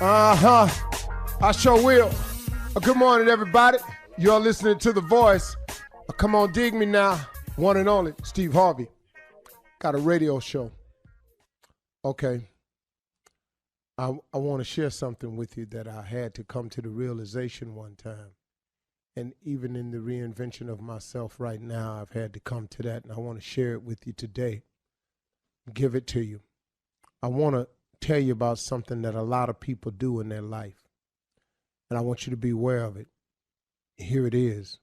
I sure will. Good morning, everybody. You're listening to The Voice. Come on, dig me now. One and only, Steve Harvey. Got a radio show. Okay. I want to share something with you that I had to come to the realization one time. And even in the reinvention of myself right now, I've had to come to that, and I want to share it with you today. Give it to you. I want to tell you about something that a lot of people do in their life, and I want you to be aware of it. Here it is.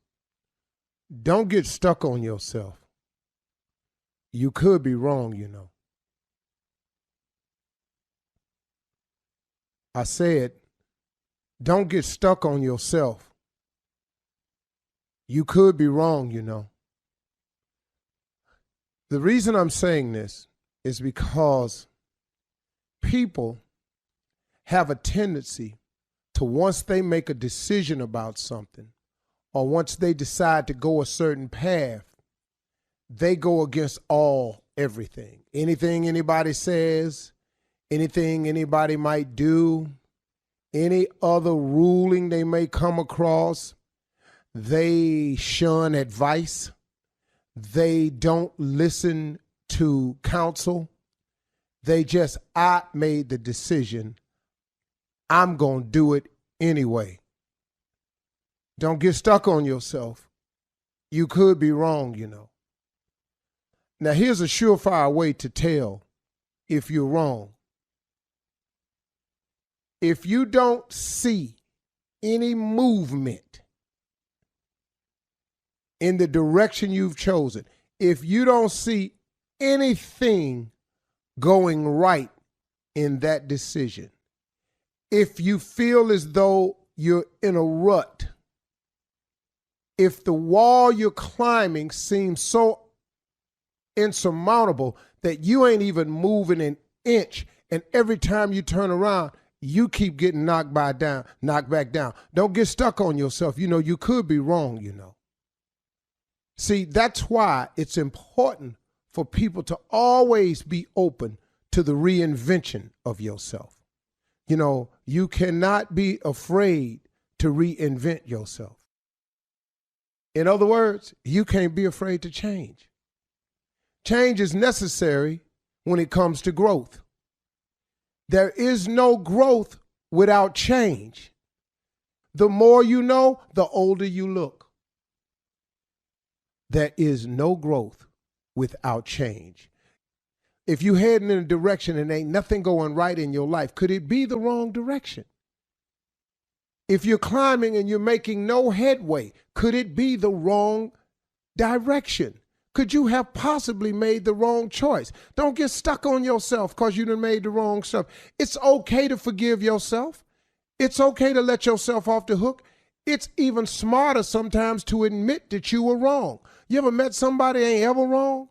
Don't get stuck on yourself. You could be wrong, you know. I said, don't get stuck on yourself. You could be wrong, you know. The reason I'm saying this is because people have a tendency to, once they make a decision about something, or once they decide to go a certain path, they go against everything. Anything anybody says, anything anybody might do, any other ruling they may come across, they shun advice. They don't listen to counsel. They just, I made the decision. I'm going to do it anyway. Don't get stuck on yourself. You could be wrong, you know. Now, here's a surefire way to tell if you're wrong. If you don't see any movement in the direction you've chosen, if you don't see anything going right in that decision, if you feel as though you're in a rut, if the wall you're climbing seems so insurmountable that you ain't even moving an inch, and every time you turn around, you keep getting knocked back down. Don't get stuck on yourself. You know, you could be wrong, you know. See, that's why it's important for people to always be open to the reinvention of yourself. You know, you cannot be afraid to reinvent yourself. In other words, you can't be afraid to change. Change is necessary when it comes to growth. There is no growth without change. The more you know, the older you look. There is no growth without change. If you're heading in a direction and ain't nothing going right in your life, could it be the wrong direction? If you're climbing and you're making no headway, could it be the wrong direction? Could you have possibly made the wrong choice? Don't get stuck on yourself because you done made the wrong stuff. It's okay to forgive yourself. It's okay to let yourself off the hook. It's even smarter sometimes to admit that you were wrong. You ever met somebody ain't ever wrong?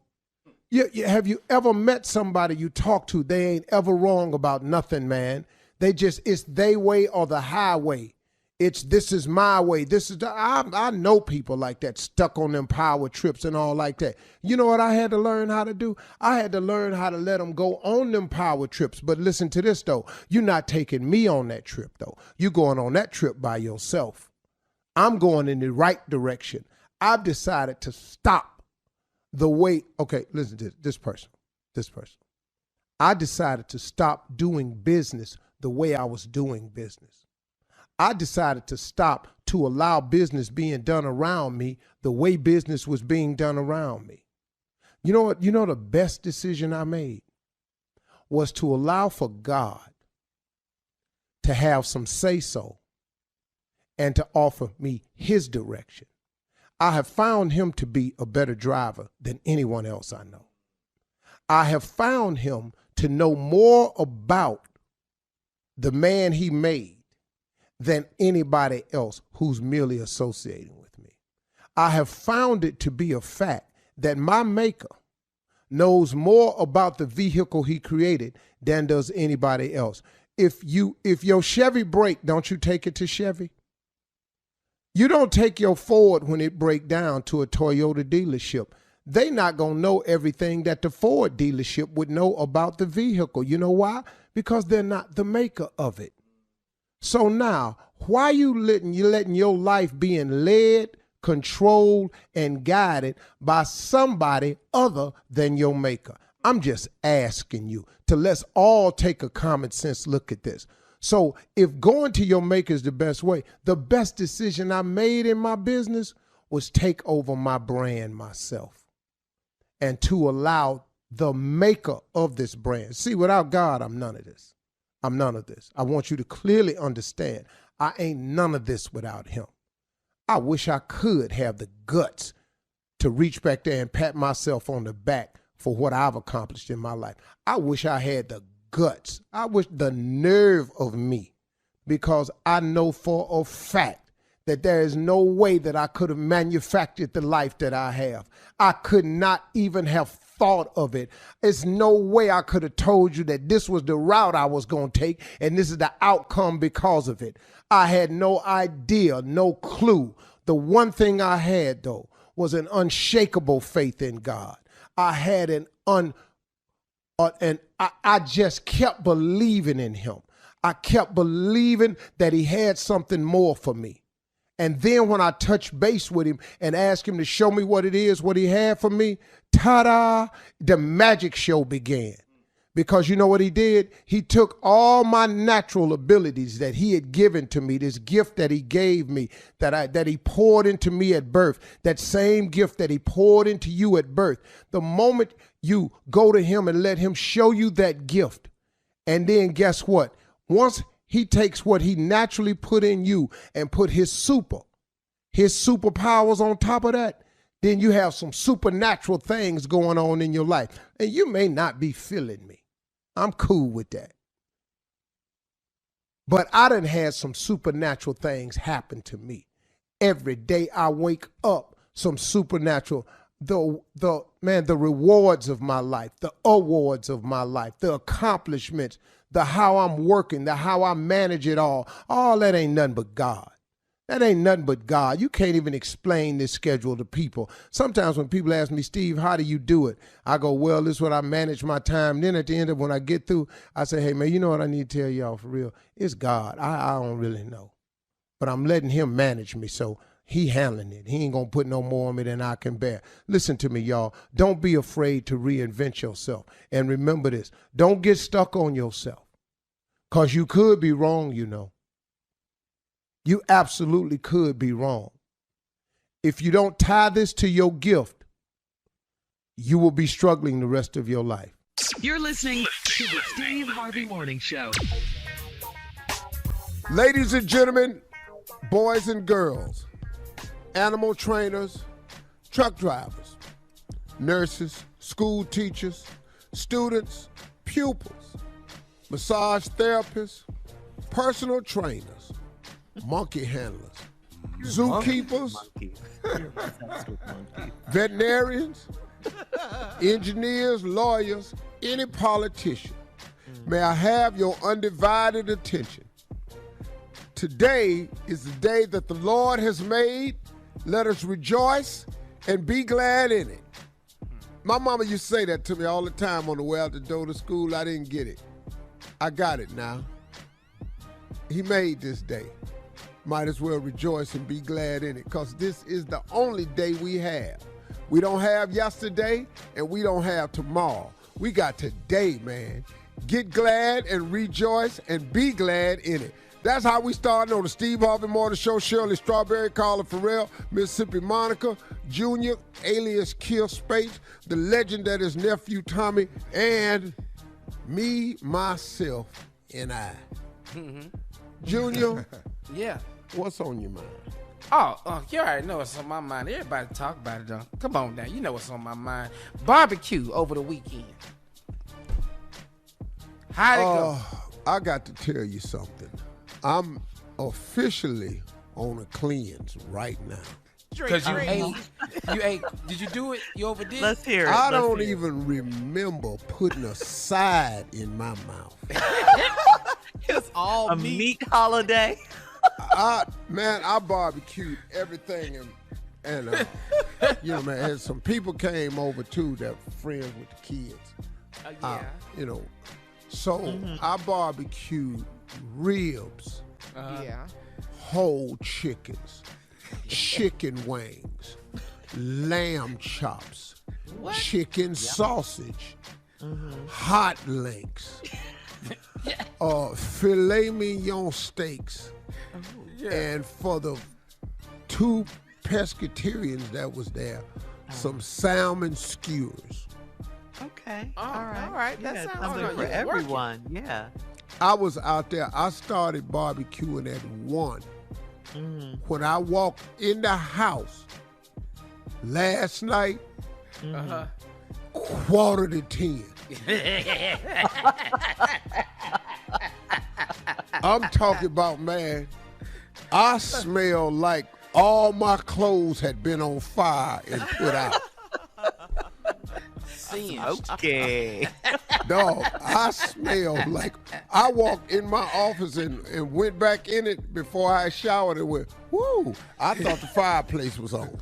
Have you ever met somebody you talk to, they ain't ever wrong about nothing, man. It's they way or the highway. It's this is my way. I know people like that, stuck on them power trips and all like that. You know what I had to learn how to do? I had to learn how to let them go on them power trips. But listen to this, though. You're not taking me on that trip, though. You're going on that trip by yourself. I'm going in the right direction. I've decided to stop the way. Okay, listen to this person. I decided to stop doing business the way I was doing business. I decided to stop to allow business being done around me the way business was being done around me. You know what? You know the best decision I made was to allow for God to have some say-so and to offer me his direction. I have found him to be a better driver than anyone else I know. I have found him to know more about the man he made than anybody else who's merely associating with me. I have found it to be a fact that my maker knows more about the vehicle he created than does anybody else. If your Chevy break, don't you take it to Chevy? You don't take your Ford when it break down to a Toyota dealership. They not going to know everything that the Ford dealership would know about the vehicle. You know why? Because they're not the maker of it. So now, why you letting your life being led, controlled, and guided by somebody other than your maker? I'm just asking you to let's all take a common sense look at this. So if going to your maker is the best way, the best decision I made in my business was take over my brand myself and to allow the maker of this brand. See, without God, I'm none of this. I'm none of this. I want you to clearly understand I ain't none of this without him. I wish I could have the guts to reach back there and pat myself on the back for what I've accomplished in my life. I wish I had the guts. I wish the nerve of me, because I know for a fact that there is no way that I could have manufactured the life that I have. I could not even have thought of it. It's no way I could have told you that this was the route I was going to take and this is the outcome because of it. I had no idea, no clue. The one thing I had, though, was an unshakable faith in God. I had I just kept believing in him. I kept believing that he had something more for me. And then when I touched base with him and asked him to show me what it is, what he had for me, ta-da, the magic show began. Because you know what he did? He took all my natural abilities that he had given to me, this gift that he gave me, that he poured into me at birth, that same gift that he poured into you at birth. The moment you go to him and let him show you that gift, and then guess what? Once he takes what he naturally put in you and put his superpowers on top of that, then you have some supernatural things going on in your life. And you may not be feeling me. I'm cool with that. But I done had some supernatural things happen to me. Every day I wake up, some supernatural, the rewards of my life, the awards of my life, the accomplishments, the how I'm working, the how I manage it all that ain't nothing but God. That ain't nothing but God. You can't even explain this schedule to people. Sometimes when people ask me, Steve, how do you do it? I go, well, this is what I manage my time. Then at the end of when I get through, I say, hey, man, you know what I need to tell y'all for real? It's God. I don't really know. But I'm letting him manage me, so he handling it. He ain't going to put no more on me than I can bear. Listen to me, y'all. Don't be afraid to reinvent yourself. And remember this. Don't get stuck on yourself, because you could be wrong, you know. You absolutely could be wrong. If you don't tie this to your gift, you will be struggling the rest of your life. You're listening to the Steve Harvey Morning Show. Ladies and gentlemen, boys and girls, animal trainers, truck drivers, nurses, school teachers, students, pupils, massage therapists, personal trainers, monkey handlers, zookeepers, veterinarians, engineers, lawyers, any politician. May I have your undivided attention? Today is the day that the Lord has made. Let us rejoice and be glad in it. My mama used to say that to me all the time on the way out the door to school. I didn't get it. I got it now. He made this day. Might as well rejoice and be glad in it, because this is the only day we have. We don't have yesterday, and we don't have tomorrow. We got today, man. Get glad and rejoice and be glad in it. That's how we starting on the Steve Harvey Morning Show. Shirley Strawberry, Carla Farrell, Mississippi Monica, Junior, alias Kill Space, the legend that is Nephew Tommy, and me, myself, and I. Mm-hmm. Junior, yeah. What's on your mind? Oh, you already know what's on my mind. Everybody talk about it, though. Come on now, you know what's on my mind. Barbecue over the weekend. How'd it go? I got to tell you something. I'm officially on a cleanse right now. Because you ate. Did you do it? You overdid it? Let's hear it. I don't even remember putting a side in my mouth. It's all a meat holiday. I barbecued everything, and you know, man, and some people came over too that were friends with the kids. Yeah. So I barbecued ribs, Yeah. whole chickens, chicken wings, lamb chops, chicken sausage, hot links, filet mignon steaks, and for the 2 pescatarians that was there, some salmon skewers. Okay. Oh, all right. all right. You That got sounds something like for you're everyone. Yeah. I was out there. I started barbecuing at 1. When I walked in the house last night, 9:45. I'm talking about, man, I smell like all my clothes had been on fire and put out. Okay. Dog, I smell like I walked in my office and went back in it before I showered and went, woo, I thought the fireplace was on.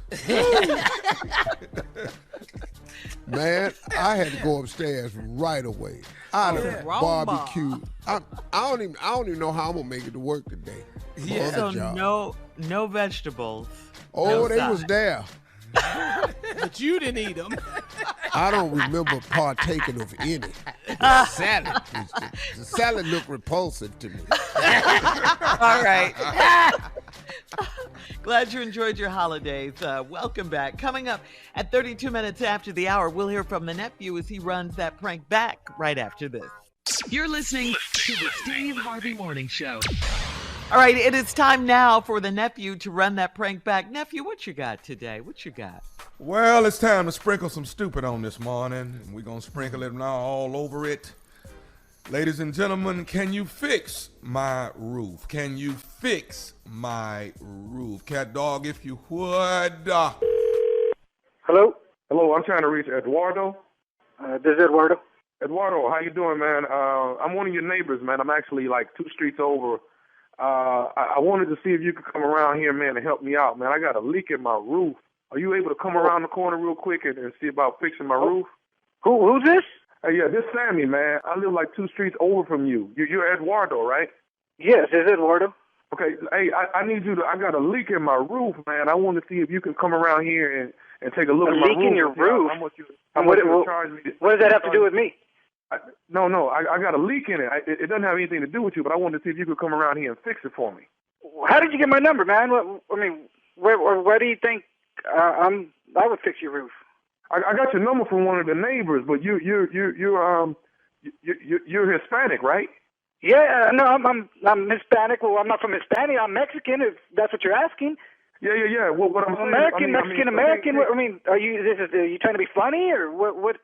Man, I had to go upstairs right away. I done barbecued. I don't even know how I'm gonna make it to work today. Yeah. So no vegetables. Oh, no they was side. there. But you didn't eat them. I don't remember partaking of any. The salad. The salad looked repulsive to me. All right. Glad you enjoyed your holidays. Welcome back. Coming up at 32 minutes after the hour, we'll hear from the nephew as he runs that prank back right after this. You're listening to the Steve Harvey Morning Show. All right, it is time now for the nephew to run that prank back. Nephew, what you got today? What you got? Well, it's time to sprinkle some stupid on this morning, and we're going to sprinkle it now all over it. Ladies and gentlemen, can you fix my roof? Can you fix my roof? Cat dog, if you would. Hello? Hello, I'm trying to reach Eduardo. This is Eduardo. Eduardo, how you doing, man? I'm one of your neighbors, man. I'm actually like 2 streets over. I wanted to see if you could come around here, man, and help me out, man. I got a leak in my roof. Are you able to come around the corner real quick and see about fixing my roof? Who's this? Yeah, this Sammy, man. I live like 2 streets over from you. You're Eduardo, right? Yes, it's Eduardo. Okay, hey, I need you to, I got a leak in my roof, man. I want to see if you can come around here and take a look at my roof. A leak in your roof? How much you charge me? What does that have to do with me? No, I got a leak in it. It doesn't have anything to do with you, but I wanted to see if you could come around here and fix it for me. How did you get my number, man? Where do you think I would fix your roof? I got your number from one of the neighbors, but you're Hispanic, right? Yeah, no, I'm Hispanic. Well, I'm not from Hispania. I'm Mexican, if that's what you're asking. Yeah. Well, what I'm saying, Mexican. Are you trying to be funny, or what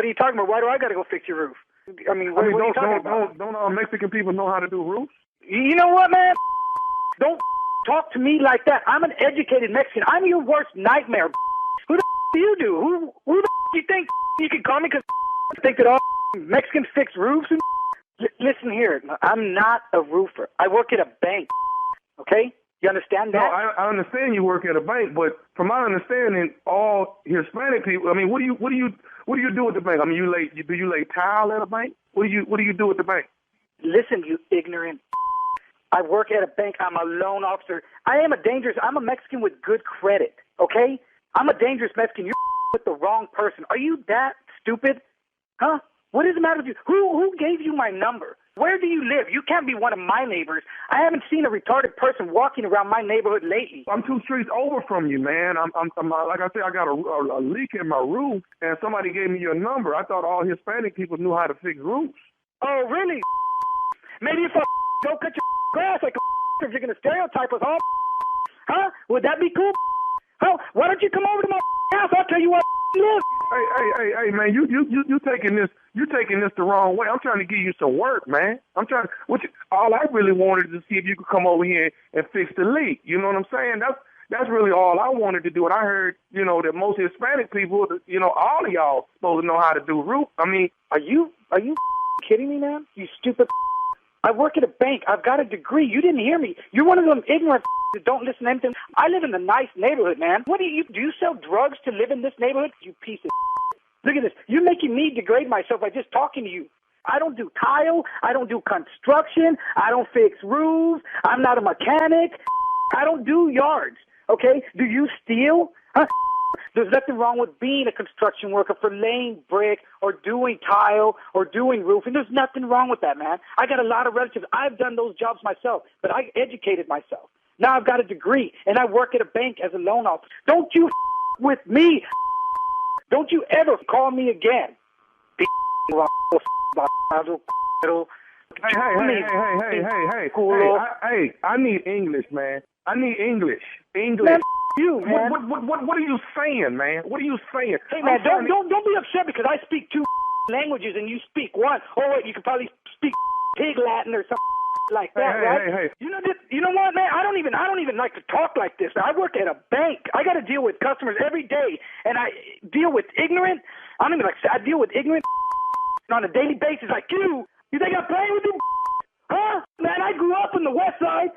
are you talking about? Why do I got to go fix your roof? What are you talking about? Don't all Mexican people know how to do roofs? You know what, man? Don't talk to me like that. I'm an educated Mexican. I'm your worst nightmare. Who the do you do? Who the do you think you can call me because you think that all Mexicans fix roofs? And listen here, I'm not a roofer. I work at a bank. Okay? You understand that? No, I understand you work at a bank, but from my understanding, all Hispanic people. What do you do at the bank? Do you lay tile at a bank? What do you do at the bank? Listen, you ignorant. I work at a bank. I'm a loan officer. I'm a Mexican with good credit. Okay? I'm a dangerous Mexican. You're with the wrong person. Are you that stupid? Huh? What is the matter with you? Who gave you my number? Where do you live? You can't be one of my neighbors. I haven't seen a retarded person walking around my neighborhood lately. I'm 2 streets over from you, man. I'm like I said, I got a leak in my roof, and somebody gave me your number. I thought all Hispanic people knew how to fix roofs. Oh, really? Maybe if I go cut your grass like a if you're going to stereotype us all, huh? Would that be cool? Huh? Why don't you come over to my house? I'll tell you what live. Hey, man, you taking this the wrong way. I'm trying to give you some work, man. All I really wanted to see if you could come over here and fix the leak. You know what I'm saying? That's really all I wanted to do. And I heard, that most Hispanic people, all of y'all supposed to know how to do roof. Are you kidding me, man? You stupid. I work at a bank. I've got a degree. You didn't hear me. You're one of them ignorant that don't listen to anything. I live in a nice neighborhood, man. Do you sell drugs to live in this neighborhood? You piece of. Look at this. You're making me degrade myself by just talking to you. I don't do tile. I don't do construction. I don't fix roofs. I'm not a mechanic. I don't do yards. Okay? Do you steal? Huh? There's nothing wrong with being a construction worker for laying brick or doing tile or doing roofing. There's nothing wrong with that, man. I got a lot of relatives. I've done those jobs myself, but I educated myself. Now I've got a degree, and I work at a bank as a loan officer. Don't you with me. Don't you ever call me again. Hey, I need English, man. I need English. Man, you, man. What are you saying, man? What are you saying? Hey, man, don't be upset because I speak two languages and you speak one. Oh, wait, you could probably speak pig Latin or something like that, right? Hey. You know what, man? I don't even like to talk like this. I work at a bank. I got to deal with customers every day, and I deal with ignorant. I deal with ignorant on a daily basis like you. You think I'm playing with you? Huh? Man, I grew up in the West Side.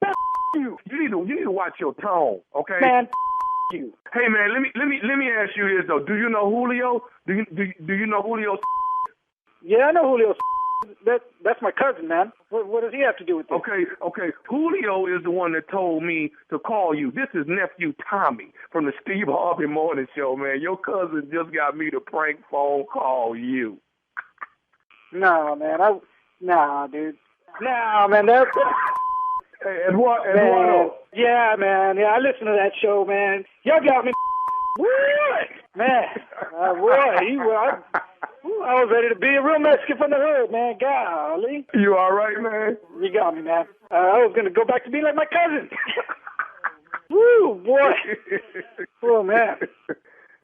Man, you. You need to watch your tone, okay? Man, you. Hey, man, let me ask you this though. Do you know Julio? Do you know Julio? Yeah, I know Julio. That's my cousin, man. What does he have to do with this? Okay. Julio is the one that told me to call you. This is nephew Tommy from the Steve Harvey Morning Show, man. Your cousin just got me to prank phone call you. No, man. Nah, dude. Nah, man. That's. Hey, Eduardo. Yeah, man. Yeah, I listen to that show, man. Y'all got me. Man, I was ready to be a real Mexican from the hood, man. Golly. You all right, man? You got me, man. I was going to go back to being like my cousin. Woo, boy. Oh, man.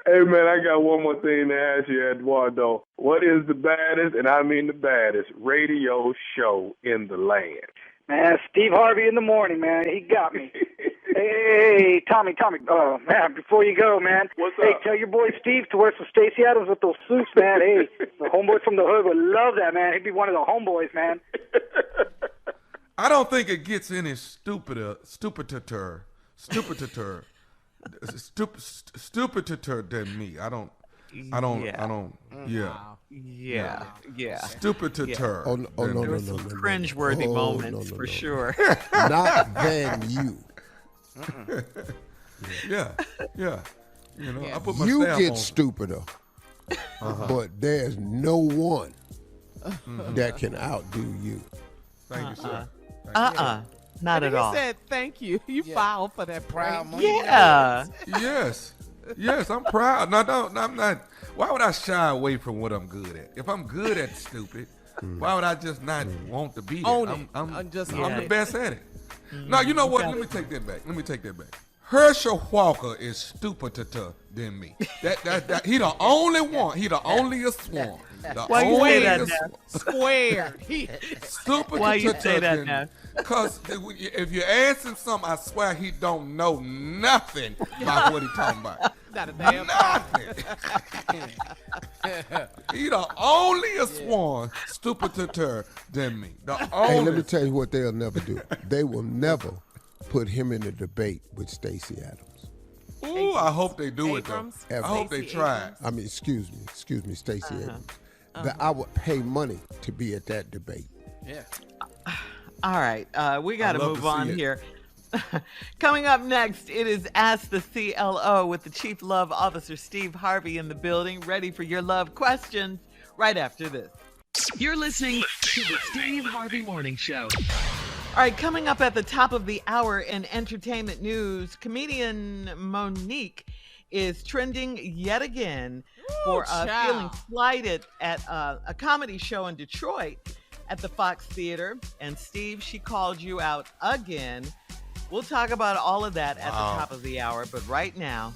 Hey, man, I got one more thing to ask you, Eduardo. What is the baddest, and I mean the baddest, radio show in the land? Man, Steve Harvey in the morning, man. He got me. Hey, Tommy. Oh, man, before you go, man. What's hey, up? tell your boy Steve to wear some Stacey Adams with those suits, man. Hey, the homeboy from the hood would love that, man. He'd be one of the homeboys, man. I don't think it gets any stupider than me. I don't. Yeah. Stupider. Oh, no. There were some cringeworthy moments for sure. Not than you. Yeah. You know, I put my You stamp get on. stupider, but there's no one that can outdo you. Thank you, sir. Not at all. He said thank you. You filed for that prank. Yeah. Yes, I'm proud. No, I'm not. Why would I shy away from what I'm good at? If I'm good at stupid, why would I just not want to be there? Own it. I'm Yeah. the best at it. No, you know what? Let me take that back. Herschel Walker is stupider than me. That he the only one. He the onlyest one. Why you say that now? Square. Stupider Why you say that now? Because if you ask him something, I swear he don't know nothing about what he talking about. Not a damn Nothing. He the onlyest one stupider than me. The Hey, only. let me tell you what they'll never do. They will never put him in a debate with Stacey Adams. Ooh, I hope they do Abrams? it though. I hope they Stacey try. Abrams? I mean, excuse me, Stacey Abrams. That I would pay money to be at that debate. Yeah. All right, we got to I'd love move to see on it. here. Coming up next, it is Ask the CLO with the Chief Love Officer Steve Harvey in the building, ready for your love questions right after this. You're listening to the Steve Harvey Morning Show. All right, coming up at the top of the hour in entertainment news, comedian Monique is trending yet again for child. feeling slighted at a comedy show in Detroit at the Fox Theater. And Steve, she called you out again. We'll talk about all of that at the top of the hour. But right now,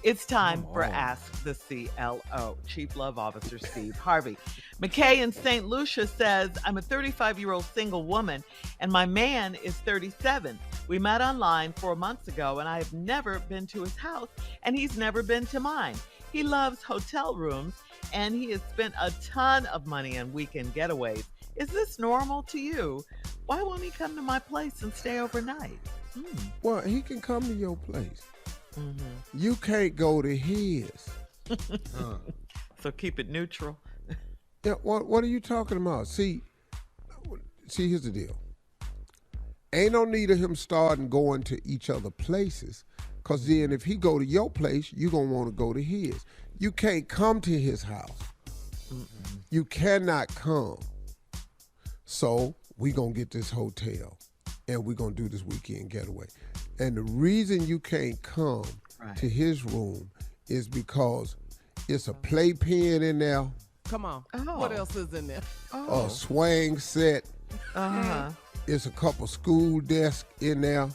it's time for Ask the CLO, Chief Love Officer Steve Harvey. McKay in St. Lucia says, I'm a 35-year-old single woman, and my man is 37. We met online 4 months ago, and I have never been to his house, and he's never been to mine. He loves hotel rooms, and he has spent a ton of money on weekend getaways. Is this normal to you? Why won't he come to my place and stay overnight? Well, he can come to your place. You can't go to his. So keep it neutral. Yeah, what are you talking about? See, here's the deal. Ain't no need of him starting going to each other places, because then if he go to your place, you going to want to go to his. You can't come to his house. You cannot come. So we going to get this hotel, and we going to do this weekend getaway. And the reason you can't come to his room is because it's a playpen in there. Come on. What else is in there? A swing set. It's a couple school desks in there.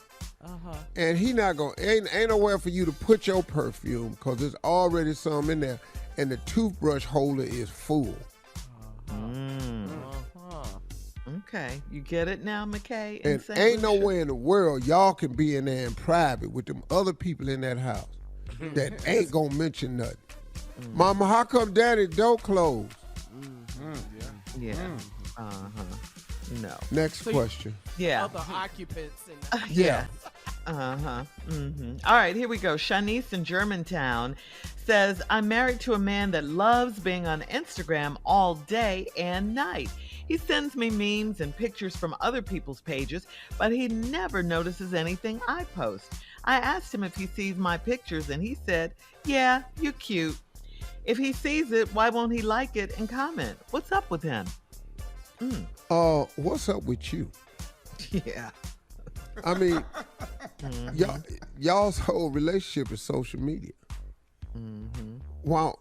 And he not gonna ain't nowhere for you to put your perfume because there's already some in there, and the toothbrush holder is full. Okay, you get it now, McKay? And ain't nowhere in the world y'all can be in there in private with them other people in that house that ain't gonna mention nothing. Mama, how come daddy door closed? No. Next question. Yeah. Other occupants in the Yeah. All right, here we go. Shanice in Germantown says, I'm married to a man that loves being on Instagram all day and night. He sends me memes and pictures from other people's pages, but he never notices anything I post. I asked him if he sees my pictures, and he said, yeah, you're cute. If he sees it, why won't he like it and comment? What's up with him? What's up with you? Yeah. I mean, y'all's whole relationship is social media. Why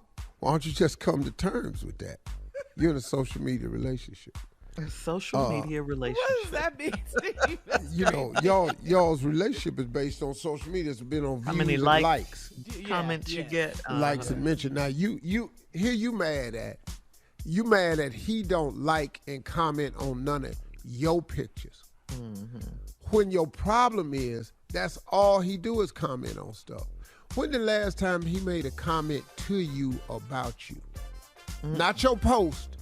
don't you just come to terms with that? You're in a social media relationship. A social media relationship. What does that mean, Steve? You know, y'all's relationship is based on social media. It's been on views How many and likes, likes. comments you get. Likes and mention. Now you mad at. You mad at he don't like and comment on none of your pictures. When your problem is, that's all he do is comment on stuff. When the last time he made a comment to you about you? Not your post,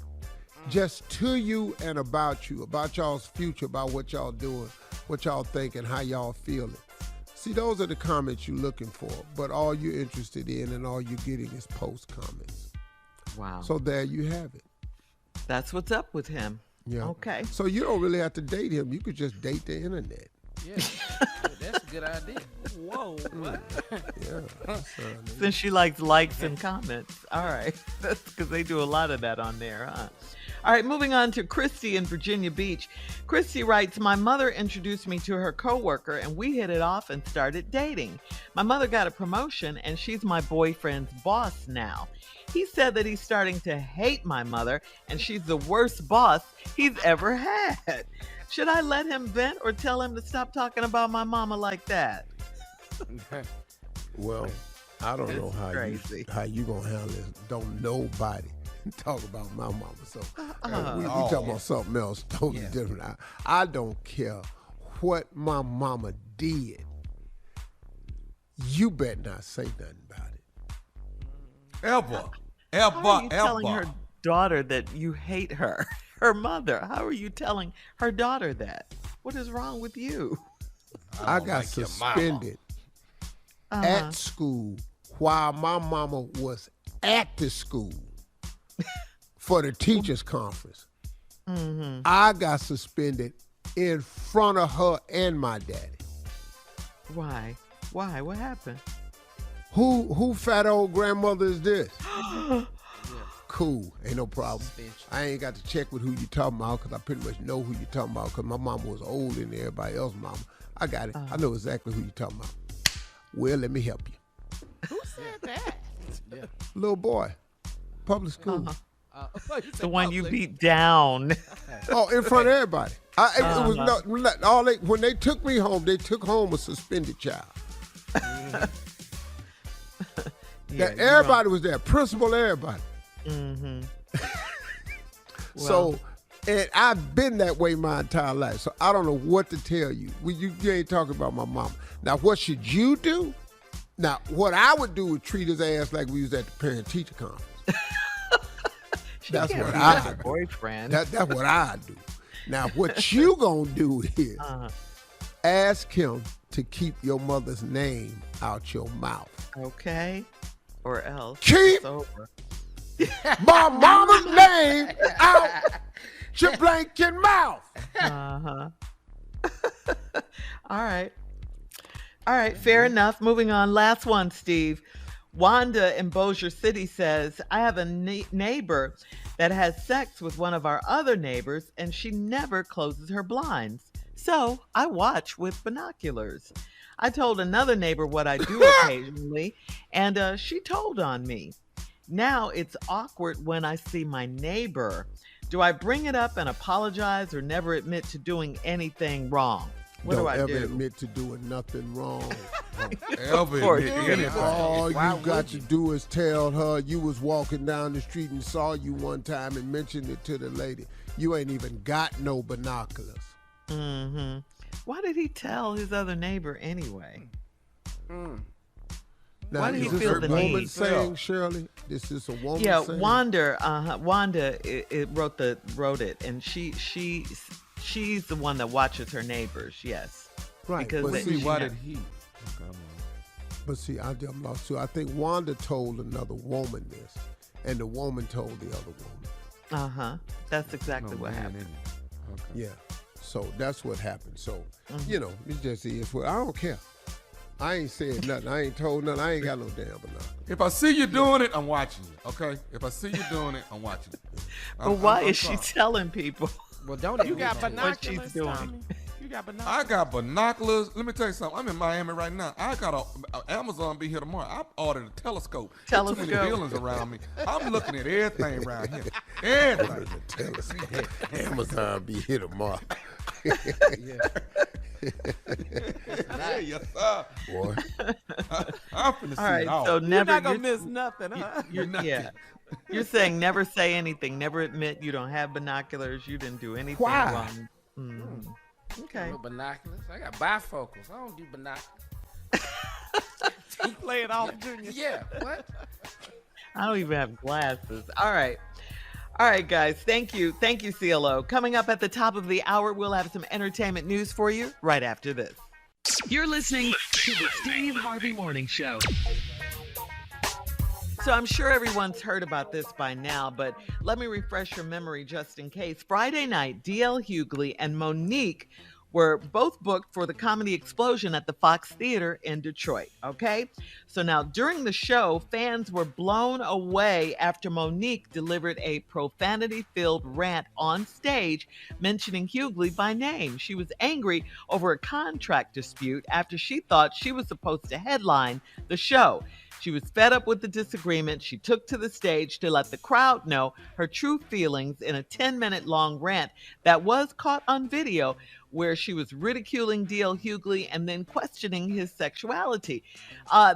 just to you and about you, about y'all's future, about what y'all doing, what y'all thinking, how y'all feeling. See, those are the comments you're looking for, but all you're interested in and all you're getting is post comments. Wow. So there you have it. That's what's up with him. Yeah. Okay. So you don't really have to date him. You could just date the internet. Yeah, that's a good idea. Whoa. What? Yeah. Since she likes and comments. All right. That's because they do a lot of that on there, huh? All right, moving on to Christy in Virginia Beach. Christy writes, my mother introduced me to her coworker and we hit it off and started dating. My mother got a promotion and she's my boyfriend's boss now. He said that he's starting to hate my mother and she's the worst boss he's ever had. Should I let him vent or tell him to stop talking about my mama like that? Well, I don't know how you gonna handle this. Don't nobody talk about my mama. So we talking about something else totally different. I don't care what my mama did. You better not say nothing about it. Ever. How are you telling her daughter that you hate her? Her mother. How are you telling her daughter that? What is wrong with you? I got suspended at school while my mama was at the school for the teachers conference. I got suspended in front of her and my daddy. Why? What happened? Who fat old grandmother is this? Cool, ain't no problem. I ain't got to check with who you talking about because I pretty much know who you talking about because my mama was older than everybody else's mama. I got it. I know exactly who you talking about. Well, let me help you. Who said that? Little boy, public school. The one you beat down. Oh, in front of everybody. It was when they took me home, they took home a suspended child. Everybody was there, principal, everybody. So, and I've been that way my entire life, so I don't know what to tell you. You ain't talking about my mama. Now, what should you do? Now, what I would do is treat his ass like we was at the parent-teacher conference. That's what I do. Boyfriend. That's what I do. Now, what you gonna do is ask him to keep your mother's name out your mouth. Okay. Or else. Keep My mama's name out your blanking mouth. Uh-huh. All right. All right, fair enough. Moving on. Last one, Steve. Wanda in Bossier City says, I have a neighbor that has sex with one of our other neighbors, and she never closes her blinds. So I watch with binoculars. I told another neighbor what I do occasionally, and she told on me. Now it's awkward when I see my neighbor. Do I bring it up and apologize or never admit to doing anything wrong? What do I do? Don't ever admit to doing nothing wrong. Ever admit anything. All you got to do is tell her you was walking down the street and saw you one time and mentioned it to the lady. You ain't even got no binoculars. Mm-hmm. Why did he tell his other neighbor anyway? Now, why did he is this feel a the woman need? saying, Shirley? This is a woman Yeah, saying? Wanda it wrote it, and she's the one that watches her neighbors. Yes, Right. Because But she see, Why had- did he? But see, I'm lost too. I think Wanda told another woman this, and the woman told the other woman. That's exactly what happened. Okay. Yeah. So that's what happened. So, it just is what I don't care. I ain't said nothing. I ain't told nothing. I ain't got no damn binoculars. If I see you doing it, I'm watching you. Okay. If I see you doing it, I'm watching you. But why is she telling people? Well, don't You got What binoculars, she's doing. Tommy? You got binoculars? I got binoculars. Let me tell you something. I'm in Miami right now. I got Amazon be here tomorrow. I ordered a telescope. There's too many buildings around me. I'm looking at everything around here. Everything. Amazon be here tomorrow. Yes, sir. Boy. I'm finna see All right, it all. so You're never. not gonna miss nothing, huh? Yeah. You're saying never say anything, never admit you don't have binoculars, you didn't do anything Why? wrong. Mm. Okay. No binoculars. I got bifocals. I don't do binoculars. You play it off, Junior. Yeah. What? I don't even have glasses. All right. All right, guys. Thank you. Thank you, CLO. Coming up at the top of the hour, we'll have some entertainment news for you right after this. You're listening to the Steve Harvey Morning Show. So I'm sure everyone's heard about this by now, but let me refresh your memory just in case. Friday night, D.L. Hughley and Monique were both booked for the Comedy Explosion at the Fox Theater in Detroit, okay? So now during the show, fans were blown away after Monique delivered a profanity-filled rant on stage mentioning Hughley by name. She was angry over a contract dispute after she thought she was supposed to headline the show. She was fed up with the disagreement. She took to the stage to let the crowd know her true feelings in a 10-minute long rant that was caught on video, where she was ridiculing D.L. Hughley and then questioning his sexuality.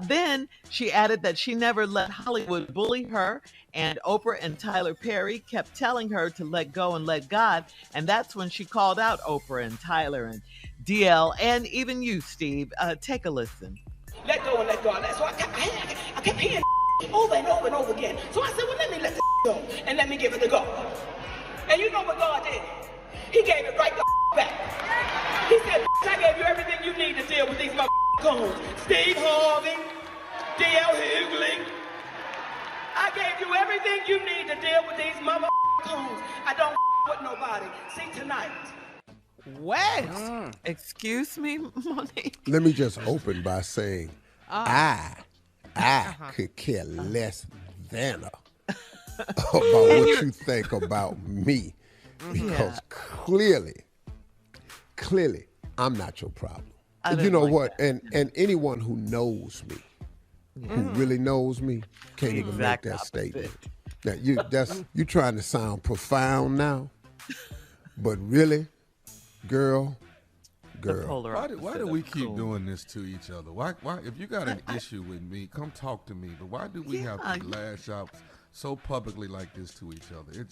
Then she added that she never let Hollywood bully her, and Oprah and Tyler Perry kept telling her to let go and let God, and that's when she called out Oprah and Tyler and D.L. and even you, Steve. Take a listen. Let go and let God. So I kept hearing over and over and over again. So I said, well, let me let the go and let me give it to God. And you know what God did? He gave it right the back. He said, I gave you everything you need to deal with these coons. Steve Harvey, D.L. Hughley. I gave you everything you need to deal with these coons. I don't with nobody. See, tonight. What? Excuse me, Monique? Let me just open by saying I could care less than about what you think about me. Because clearly, I'm not your problem. You know what? And anyone who knows me, who really knows me, can't even make that statement. Now you trying to sound profound now, but really, girl. Why do we keep doing this to each other? Why if you got an issue with me, come talk to me. But why do we have to lash out so publicly like this to each other? It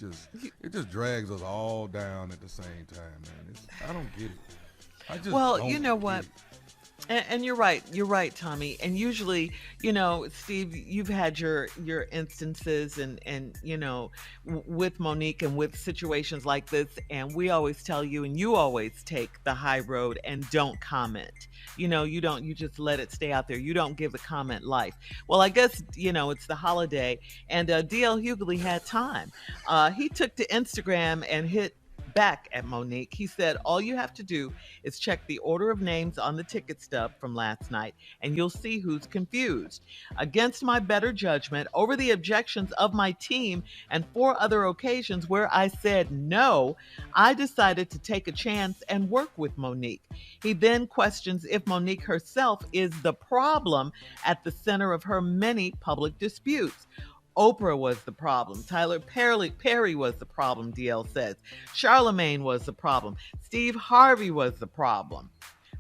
just drags us all down at the same time, man. I don't get it. Well, you know what? And you're right. You're right, Tommy. And usually, Steve, you've had your instances and with Monique and with situations like this. And we always tell you, and you always take the high road and don't comment. You just let it stay out there. You don't give the comment life. Well, I guess, it's the holiday and DL Hughley had time. He took to Instagram and hit back at Monique. He said, all you have to do is check the order of names on the ticket stub from last night and you'll see who's confused. Against my better judgment, over the objections of my team and 4 other occasions where I said no, I decided to take a chance and work with Monique. He then questions if Monique herself is the problem at the center of her many public disputes. Oprah was the problem. Tyler Perry was the problem, DL says. Charlemagne was the problem. Steve Harvey was the problem.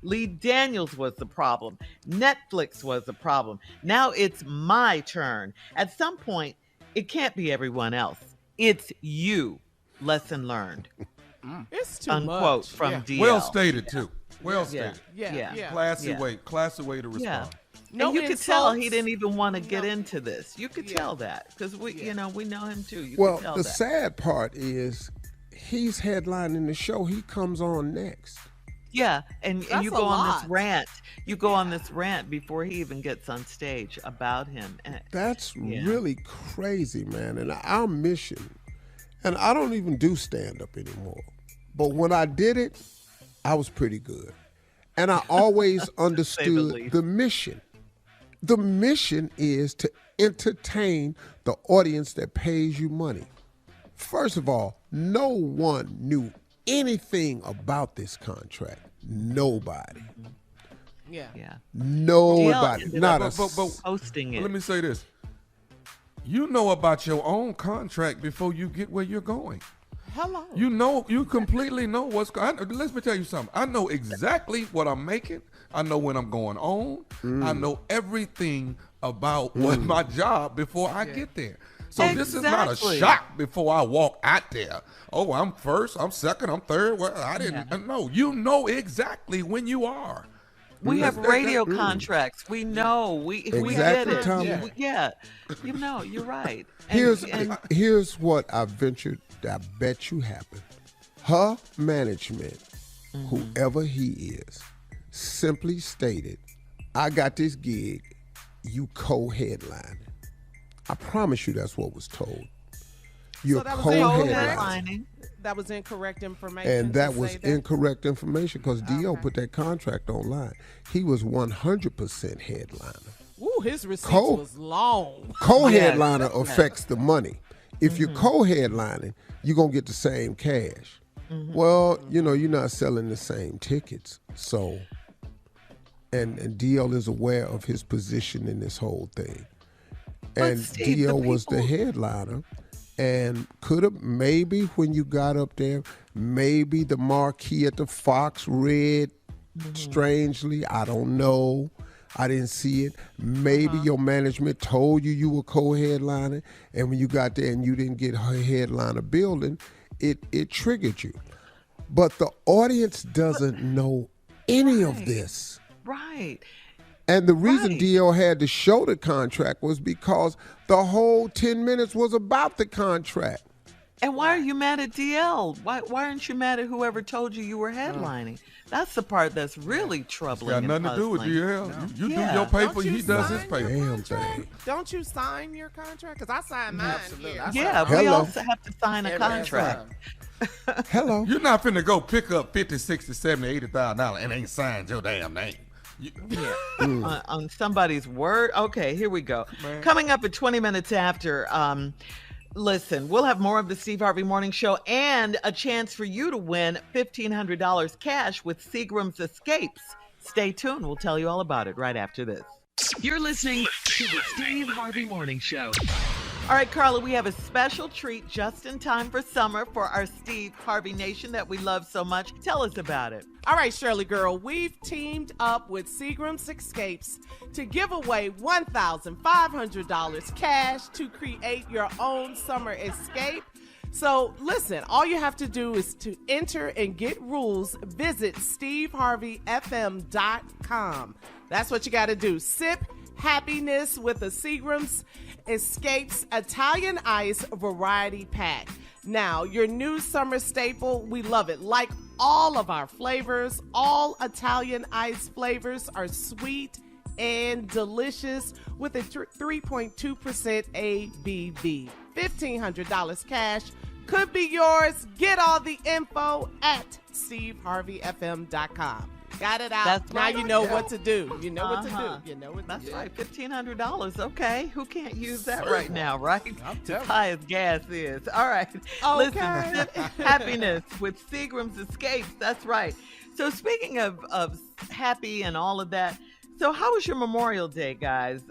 Lee Daniels was the problem. Netflix was the problem. Now it's my turn. At some point, it can't be everyone else. It's you. Lesson learned. It's too Unquote much. from DL. Well stated, too. Well stated. Yeah. Classy way to respond. Yeah. No and you could tell insults. he didn't even want to get into this. You could tell that because we know him too. You Well, could tell the that. sad part is he's headlining the show. He comes on next. Yeah, and That's you a go on lot. this rant. You go on this rant before he even gets on stage about him. And That's really crazy, man. And our mission, and I don't even do stand-up anymore, but when I did it, I was pretty good. And I always understood the mission. The mission is to entertain the audience that pays you money. First of all, no one knew anything about this contract. Nobody. Yeah. Nobody. DL Not a hosting it. Let me say this. You know about your own contract before you get where you're going. Hello. You completely know what's going on. Let me tell you something. I know exactly what I'm making. I know when I'm going on. I know everything about what my job before I get there. So this is not a shock before I walk out there. Oh, I'm first, I'm second, I'm third. Well, I didn't know. You know exactly when you are. We have radio contracts. We know. We get it. Tommy. Yeah. You're right. Here's what I bet you happened. Her management, whoever he is, simply stated, I got this gig, you co-headlining. I promise you that's what was told. You're So that was co-headlining. That was incorrect information. And that was incorrect information because D.O. put that contract online. He was 100% headliner. Ooh, his receipt was long. Co-headliner affects the money. If you're co-headlining, you're going to get the same cash. Well, you're not selling the same tickets. So, and DL is aware of his position in this whole thing. And DL was the headliner. And could have, maybe when you got up there, maybe the marquee at the Fox read strangely. I don't know. I didn't see it. Maybe your management told you were co-headlining, and when you got there and you didn't get her headliner building, it triggered you. But the audience doesn't know any of this. Right. And the reason DL had to show the contract was because the whole 10 minutes was about the contract. And why are you mad at DL? Why aren't you mad at whoever told you were headlining? That's the part that's really troubling. Got nothing to do with DL. You do your paper, he does his paper. Damn thing. Don't you sign your contract? Because I signed mine. Here. Yeah, we also have to sign a contract. Hello. You're not finna go pick up $50, $60, $70, $80,000 and ain't signed your damn name. On somebody's word. Okay, here we go. Coming up at 20 minutes after, listen, we'll have more of the Steve Harvey Morning Show and a chance for you to win $1,500 cash with Seagrams Escapes. Stay tuned. We'll tell you all about it right after this. You're listening to the Steve Harvey Morning Show. All right, Carla, we have a special treat just in time for summer for our Steve Harvey Nation that we love so much. Tell us about it. All right, Shirley girl, we've teamed up with Seagrams Escapes to give away $1,500 cash to create your own summer escape. So listen, all you have to do is to enter and get rules. Visit SteveHarveyFM.com. That's what you got to do. Sip happiness with the Seagrams Escapes Italian Ice Variety Pack. Now, your new summer staple, we love it. Like all of our flavors, all Italian ice flavors are sweet and delicious with a 3.2% ABV. $1,500 cash could be yours. Get all the info at SteveHarveyFM.com. Got it out. That's now right. You know what to do. You know what to do. You know what to That's do. right. $1,500. Okay. Who can't use that right now, right? As high as gas is. All right. Okay. Listen, happiness with Seagrams Escapes. That's right. So speaking of happy and all of that, so how was your Memorial Day, guys?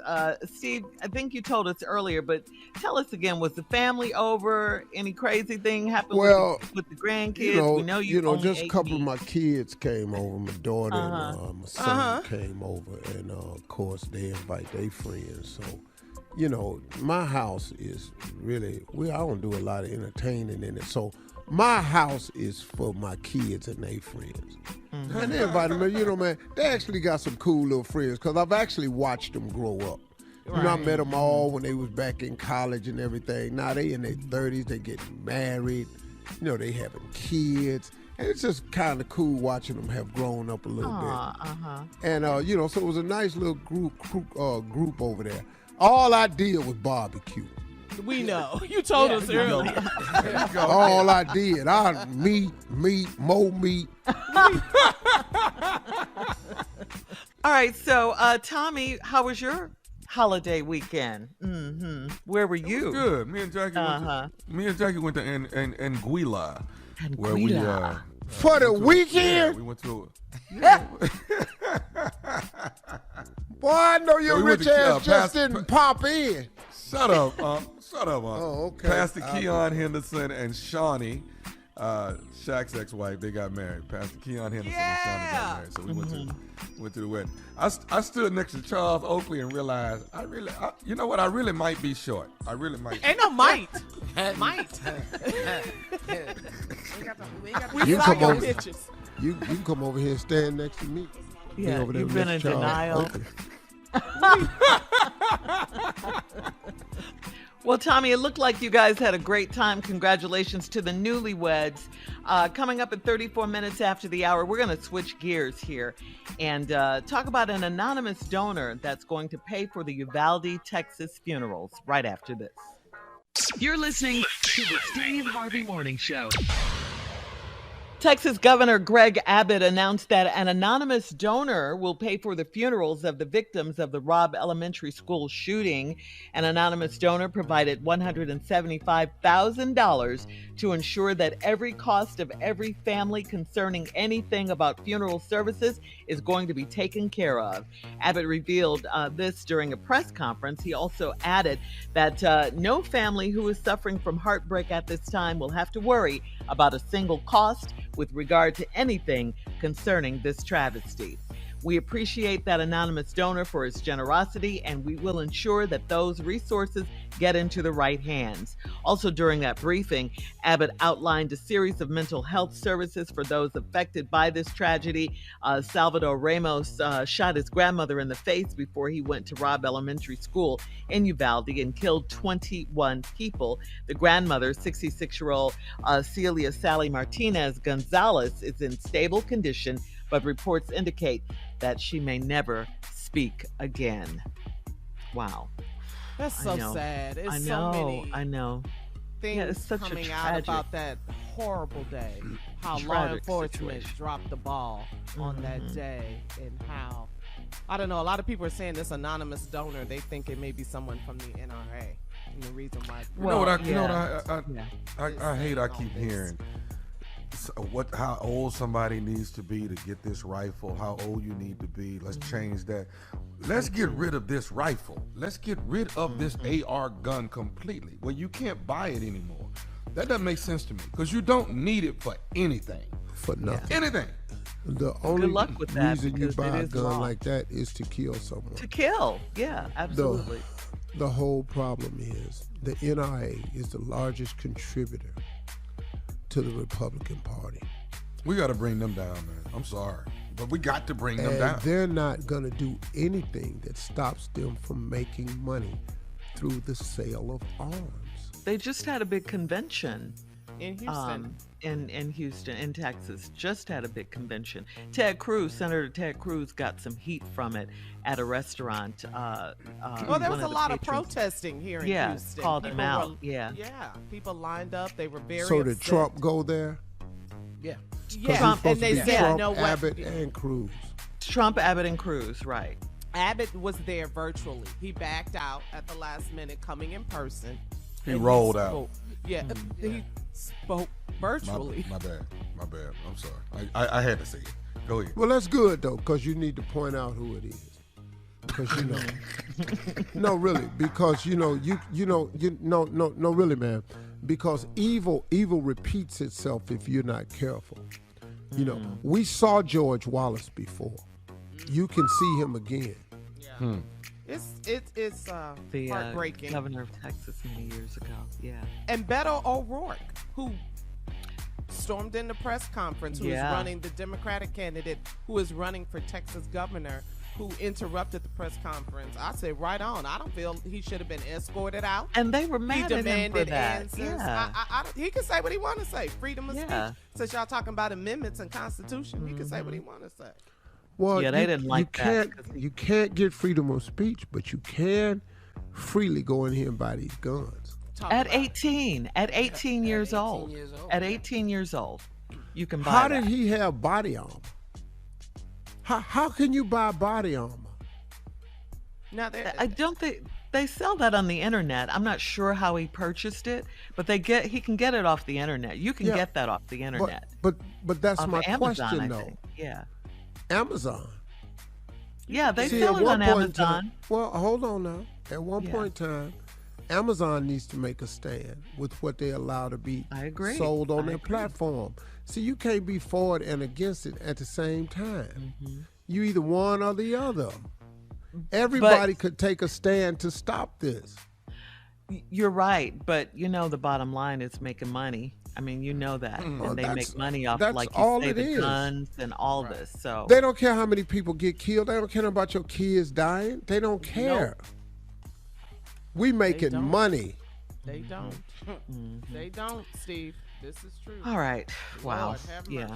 Steve, I think you told us earlier, but tell us again, was the family over? Any crazy thing happened with the grandkids? We know you only just a 8 couple of meat. my kids came over. My daughter and my son came over. And, of course, they invite their friends. So, my house is really, I don't do a lot of entertaining in it. So my house is for my kids and their friends. Mm-hmm. And they invite them, man, they actually got some cool little friends because I've actually watched them grow up. Right. I met them all when they was back in college and everything. Now they in their 30s, they getting married, they having kids. And it's just kind of cool watching them have grown up a little bit. And, so it was a nice little group over there. All I did was barbecue. We know. You told us earlier. All I did, meat, more meat. All right, so Tommy, how was your holiday weekend? Mm-hmm. Where were you? Good. Me and Jackie went to Anguilla. Where we for the weekend? Yeah, we went to Boy, I know your rich ass just didn't pop in. Shut up, Oh, okay. Pastor Keon Henderson and Shawnee, Shaq's ex-wife, they got married. Pastor Keon Henderson and Shawnee got married. So we went to the wedding. I stood next to Charles Oakley and realized I really might be short. I really might. Ain't no might. Might. You come over. Pictures. You can come over here and stand next to me. Yeah, over there you've been in denial. Well, Tommy, it looked like you guys had a great time. Congratulations to the newlyweds. Coming up at 34 minutes after the hour, we're going to switch gears here and talk about an anonymous donor that's going to pay for the Uvalde, Texas funerals right after this. You're listening to the Steve Harvey Morning Show. Texas Governor Greg Abbott announced that an anonymous donor will pay for the funerals of the victims of the Robb Elementary School shooting. An anonymous donor provided $175,000 to ensure that every cost of every family concerning anything about funeral services is going to be taken care of. Abbott revealed this during a press conference. He also added that no family who is suffering from heartbreak at this time will have to worry about a single cost with regard to anything concerning this travesty. We appreciate that anonymous donor for his generosity, and we will ensure that those resources get into the right hands. Also, during that briefing, Abbott outlined a series of mental health services for those affected by this tragedy. Salvador Ramos shot his grandmother in the face before he went to Robb Elementary School in Uvalde and killed 21 people. The grandmother, 66-year-old Celia Sally Martinez Gonzalez, is in stable condition, but reports indicate that she may never speak again. Wow. That's so sad. It's I know, so many I know. things coming out about that horrible day. How law enforcement dropped the ball on that day, and how, I don't know, a lot of people are saying this anonymous donor, they think it may be someone from the NRA. And the reason why. I hate I keep hearing how old somebody needs to be to get this rifle, how old you need to be. Let's change that. Let's get rid of this rifle. Let's get rid of this AR gun completely. Well, you can't buy it anymore. That doesn't make sense to me because you don't need it for anything. For nothing. Anything. The only Good luck with that, reason you buy a gun wrong. like that is to kill someone. To kill, yeah, absolutely. The whole problem is the NRA is the largest contributor to the Republican Party. We got to bring them down, man. I'm sorry. But we got to bring them down. They're not going to do anything that stops them from making money through the sale of arms. They just had a big convention. In Houston. In Houston, in Texas, just had a big convention. Senator Ted Cruz got some heat from it at a restaurant. Well, there was a lot of protesting here in Houston. Called him out. Yeah, people lined up. They were very So upset. did Trump go there? Yeah. Trump, and they said, Trump, no, what? Abbott, and Cruz. Trump, Abbott, and Cruz, right. Abbott was there virtually. He backed out at the last minute, coming in person. He rolled out. Yeah, he spoke virtually. My bad. I'm sorry. I had to say it. Go ahead. Well, that's good, though, because you need to point out who it is. Because, you know. No, really, because, no, really, man. Because evil repeats itself if you're not careful. You know, we saw George Wallace before. You can see him again. Yeah. It's heartbreaking. The governor of Texas many years ago. Yeah. And Beto O'Rourke, who stormed in the press conference, who is running the Democratic candidate who is running for Texas governor, who interrupted the press conference. I say right on. I don't feel he should have been escorted out. And they were mad he at him for demanded that. answers. Yeah. He can say what he want to say. Freedom of speech. Since y'all talking about amendments and Constitution, he can say what he want to say. Well, they didn't like that. You can't get freedom of speech, but you can freely go in here and buy these guns. At 18 years old. At 18 years old, you can buy How that. did he have body armor? How can you buy body armor? Now, I don't think they sell that on the internet. I'm not sure how he purchased it, but he can get it off the internet. You can get that off the internet. But that's off my Amazon, question, I though. think. Yeah. Amazon. Yeah, they sell it on Amazon. Well, hold on now. At one point in time, Amazon needs to make a stand with what they allow to be sold on their platform. See, you can't be for it and against it at the same time. You either one or the other. Everybody could take a stand to stop this. You're right, but the bottom line is making money. I mean, you know that. And they make money off, like you say, the guns and all this. So they don't care how many people get killed. They don't care about your kids dying. They don't care. Nope. We making money. They don't. They don't, Steve. This is true. All right. Wow. Lord, have mercy.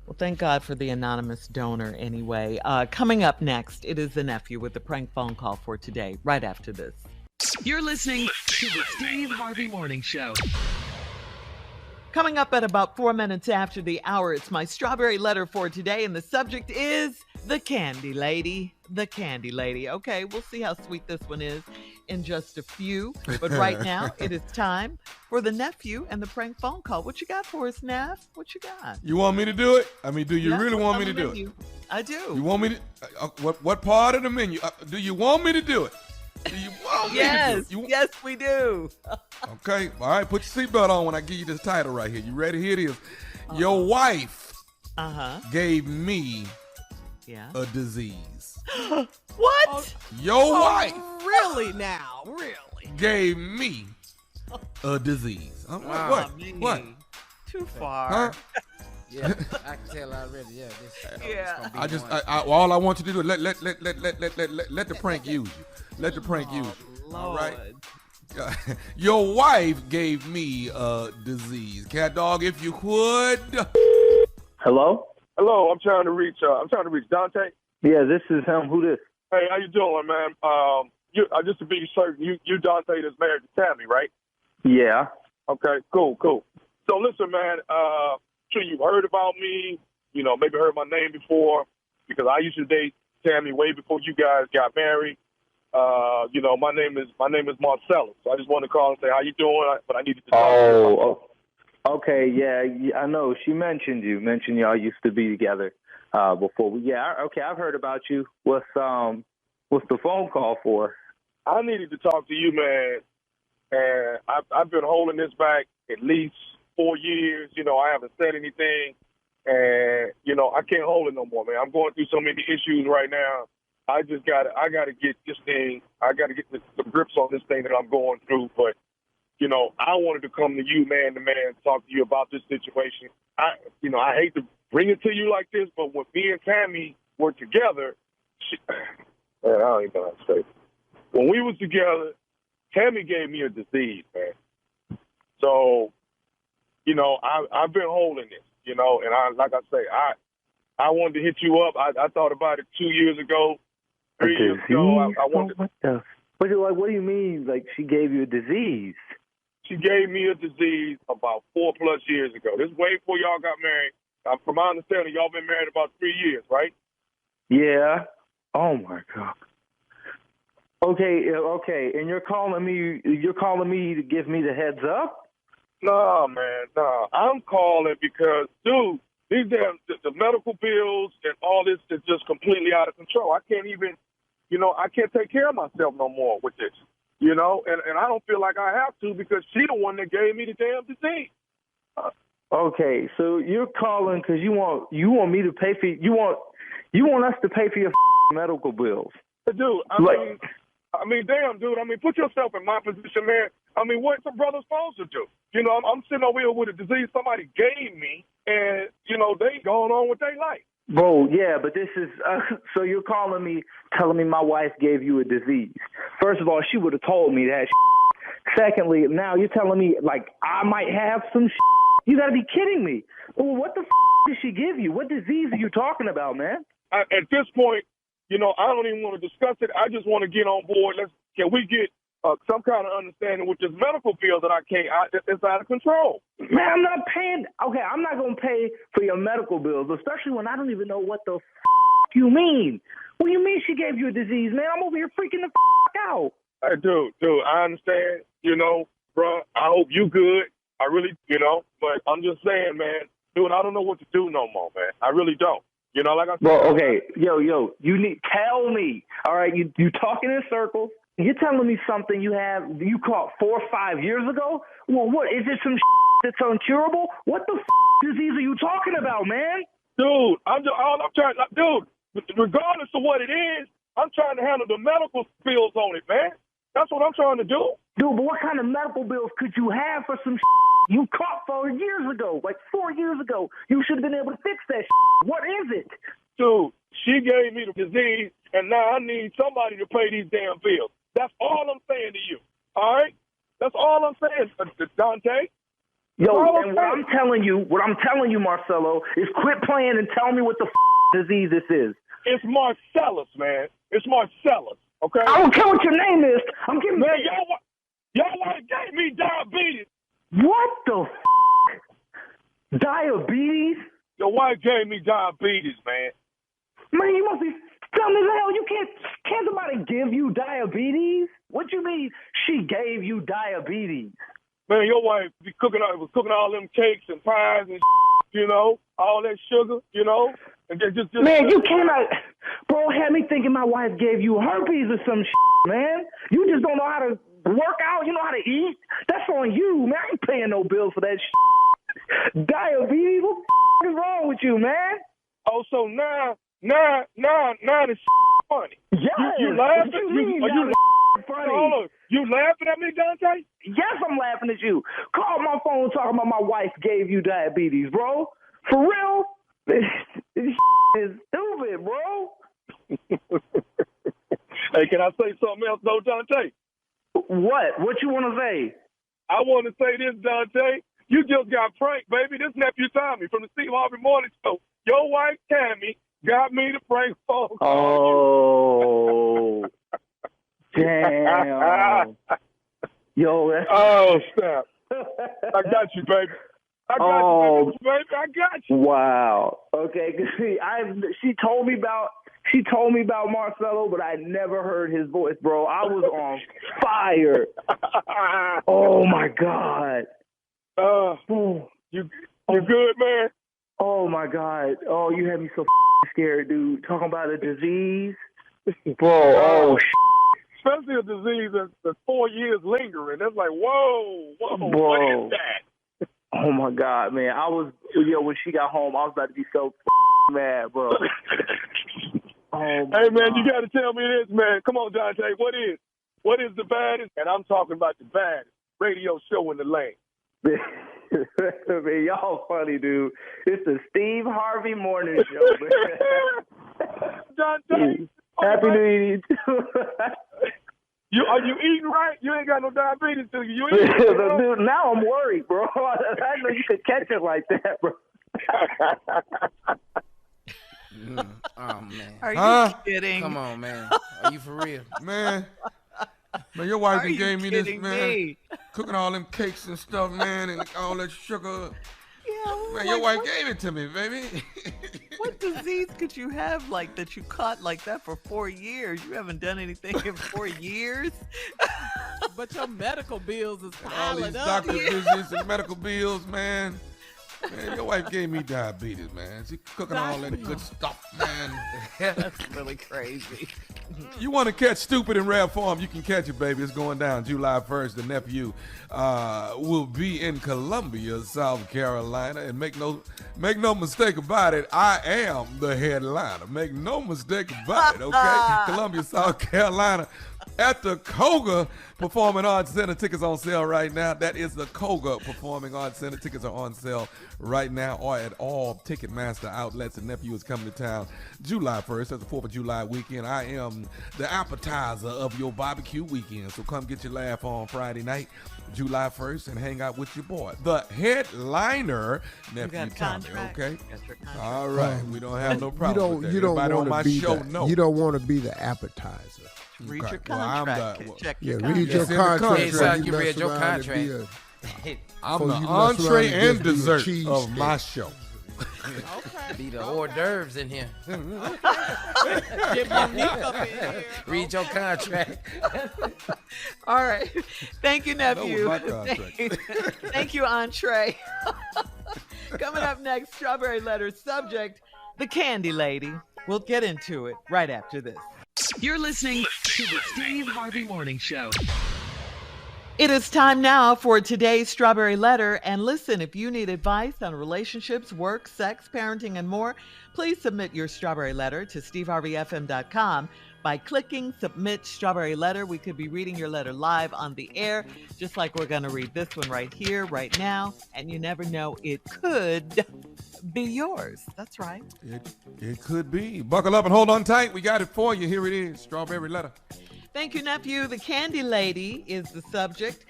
Well, thank God for the anonymous donor anyway. Coming up next, it is the nephew with the prank phone call for today, right after this. You're listening to the Steve Harvey Morning Show. Coming up at about 4 minutes after the hour, it's my strawberry letter for today, and the subject is the candy lady. The candy lady. Okay, we'll see how sweet this one is in just a few. But right now, it is time for the nephew and the prank phone call. What you got for us, Neff? What you got? You want me to do it? I mean, do you really want me to do it? I do. You want me to? What part of the menu? Do you want me to do it? Do you want me to do it? Yes, we do. Okay, all right. Put your seatbelt on when I give you this title right here. You ready? Here it is. Your wife gave me a disease. What? Your wife really now? Really? Gave me a disease. What? Too far. Huh? Yeah, I can tell already. Yeah, this all I want you to do is let the prank use you. Let the prank use you. All right. Your wife gave me a disease. Cat dog, if you would. Hello, I'm trying to reach Dante. Yeah, this is him. Who this? Hey, how you doing, man? Just to be certain, you Dante that's married to Tammy, right? Yeah. Okay, cool. So listen, man, sure you've heard about me, maybe heard my name before, because I used to date Tammy way before you guys got married. My name is Marcellus. So I just wanted to call and say how you doing, but I needed to talk to you. Oh, okay, yeah, I know. She mentioned y'all used to be together before. Okay, I've heard about you. What's the phone call for? I needed to talk to you, man, and I've been holding this back at least 4 years. I haven't said anything, and I can't hold it no more, man. I'm going through so many issues right now. I gotta get this thing. I gotta get the grips on this thing that I'm going through. But I wanted to come to you man to man and talk to you about this situation. I hate to bring it to you like this, but when me and Tammy were together, man, I don't even know how to say it. When we was together, Tammy gave me a disease, man. So, I've been holding this, and I wanted to hit you up. I thought about it 2 years ago, 3 years ago. I wanted. What do you mean? Like she gave you a disease? She gave me a disease about 4+ years ago. This is way before y'all got married. From my understanding, y'all been married about 3 years, right? Yeah. Oh my God. Okay. And you're calling me to give me the heads up? No, man, no. I'm calling because, dude, these damn the medical bills and all this is just completely out of control. I can't even, I can't take care of myself no more with this, and I don't feel like I have to because she the one that gave me the damn disease. Okay, so you're calling because you want me to pay for you want us to pay for your medical bills, dude. I mean, damn, dude. I mean, put yourself in my position, man. I mean, what's a brother supposed to do? I'm sitting over here with a disease somebody gave me, and they going on with their life. Bro, yeah, but this is so you're calling me, telling me my wife gave you a disease. First of all, she would have told me that. Secondly, now you're telling me like I might have some. You got to be kidding me. Well, what the did she give you? What disease are you talking about, man? At this point, I don't even want to discuss it. I just want to get on board. Can we get some kind of understanding with this medical bill that it's out of control? Man, I'm not paying. Okay, I'm not going to pay for your medical bills, especially when I don't even know what the you mean. What do you mean she gave you a disease, man? I'm over here freaking the out. Hey, dude, I understand, bro. I hope you good. I really, but I'm just saying, man, dude, I don't know what to do no more, man. I really don't. Like I said. Well, okay, yo, you tell me, all right, you talking in circles. You're telling me something you caught 4 or 5 years ago? Well, what, is it some that's uncurable? What the disease are you talking about, man? Dude, dude, regardless of what it is, I'm trying to handle the medical bills on it, man. That's what I'm trying to do. Dude, but what kind of medical bills could you have for some you caught 4 years ago, like 4 years ago? You should have been able to fix that. What is it? Dude, she gave me the disease, and now I need somebody to pay these damn bills. That's all I'm saying to you, all right? That's all I'm saying, Dante. Yo, and what I'm telling you, Marcelo, is quit playing and tell me what the disease this is. It's Marcellus, man. It's Marcellus, okay? I don't care what your name is. I'm giving man, y'all gave me diabetes. What the diabetes? Your wife gave me diabetes, man. Man, you must be telling me the hell you can't somebody give you diabetes? What you mean she gave you diabetes? Man, your wife was cooking all them cakes and pies and all that sugar, and just man, you cannot, bro. Had me thinking my wife gave you herpes or some man. You just don't know how to work out. You know how to eat. That's on you, man. I ain't paying no bills for that diabetes. What the is wrong with you, man? Oh, so now this funny. Yes. You laughing? Funny. Hold on. You laughing at me, Dante? Yes, I'm laughing at you. Call my phone talking about my wife gave you diabetes, bro. For real? This is stupid, bro. Hey, can I say something else, though, Dante? What? What you want to say? I want to say this, Dante. You just got pranked, baby. This nephew Tommy from the Steve Harvey Morning Show. Your wife, Tammy, got me to prank phone call. Oh. Damn. Yo, that's... Oh, snap. I got you, baby. I got you, baby. I got you. Wow. Okay, see, she told me about Marcelo, but I never heard his voice, bro. I was on fire. Oh my God. You good, man? Oh my God. Oh, you had me so scared, dude. Talking about a disease, bro. Especially a disease that's 4 years lingering. That's like, whoa, bro. What is that? Oh my God, man. When she got home, I was about to be so mad, bro. Hey, man, you got to tell me this, man. Come on, Dante. What is the baddest? And I'm talking about the baddest. radio show in the land. Man, y'all funny, dude. It's the Steve Harvey Morning Show, man. John, Happy New Year to you. Are you eating right? You ain't got no diabetes, do you? You eating right? Dude, now I'm worried, bro. I didn't know you could catch it like that, bro. Oh, man. Are you kidding? Come on, man. Are you for real? Man, your wife Are you gave me this, kidding man. me? Cooking all them cakes and stuff, man, and all that sugar. Yeah, Man, your wife gave it to me, baby. What disease could you have like that you caught like that for 4 years? You haven't done anything in 4 years. But your medical bills is All these piling up. doctor visits and medical bills, man. Man, your wife gave me diabetes, man. She cooking all that good stuff, man. That's really crazy. You want to catch Stupid in rare form, you can catch it, baby. It's going down July 1st. The nephew will be in Columbia, South Carolina. And make no mistake about it, I am the headliner. Make no mistake about it, okay? Columbia, South Carolina. At the Koga Performing Arts Center. Tickets on sale right now. That is the Koga Performing Arts Center. Tickets are on sale right now or at all Ticketmaster outlets. The nephew is coming to town July 1st. That's the 4th of July weekend. I am the appetizer of your barbecue weekend. So come get your laugh on Friday night, July 1st, and hang out with your boy. The headliner, nephew Tommy, okay? All right. We don't have no problem with that. You don't Everybody on my show know. You don't want to be the appetizer. Read your Well, contract. Check Yeah, your read your contract. contract. It's like you mess read your around and contract. I'm Before the you mess around entree and and just be a dessert cheese of steak. my show. Okay. Be the hors d'oeuvres in here. Get Monique up in here. Read your contract. All right. Thank you, nephew. my contract. Thank you, entree. Coming up next, Strawberry Letter subject, the Candy Lady. We'll get into it right after this. You're listening to the Steve Harvey Morning Show. It is time now for today's Strawberry Letter. And listen, if you need advice on relationships, work, sex, parenting, and more, please submit your Strawberry Letter to steveharveyfm.com. By clicking Submit Strawberry Letter, we could be reading your letter live on the air, just like we're going to read this one right here, right now. And you never know, it could be yours. That's right. It could be. Buckle up and hold on tight. We got it for you. Here it is, Strawberry Letter. Thank you, nephew. The Candy Lady is the subject.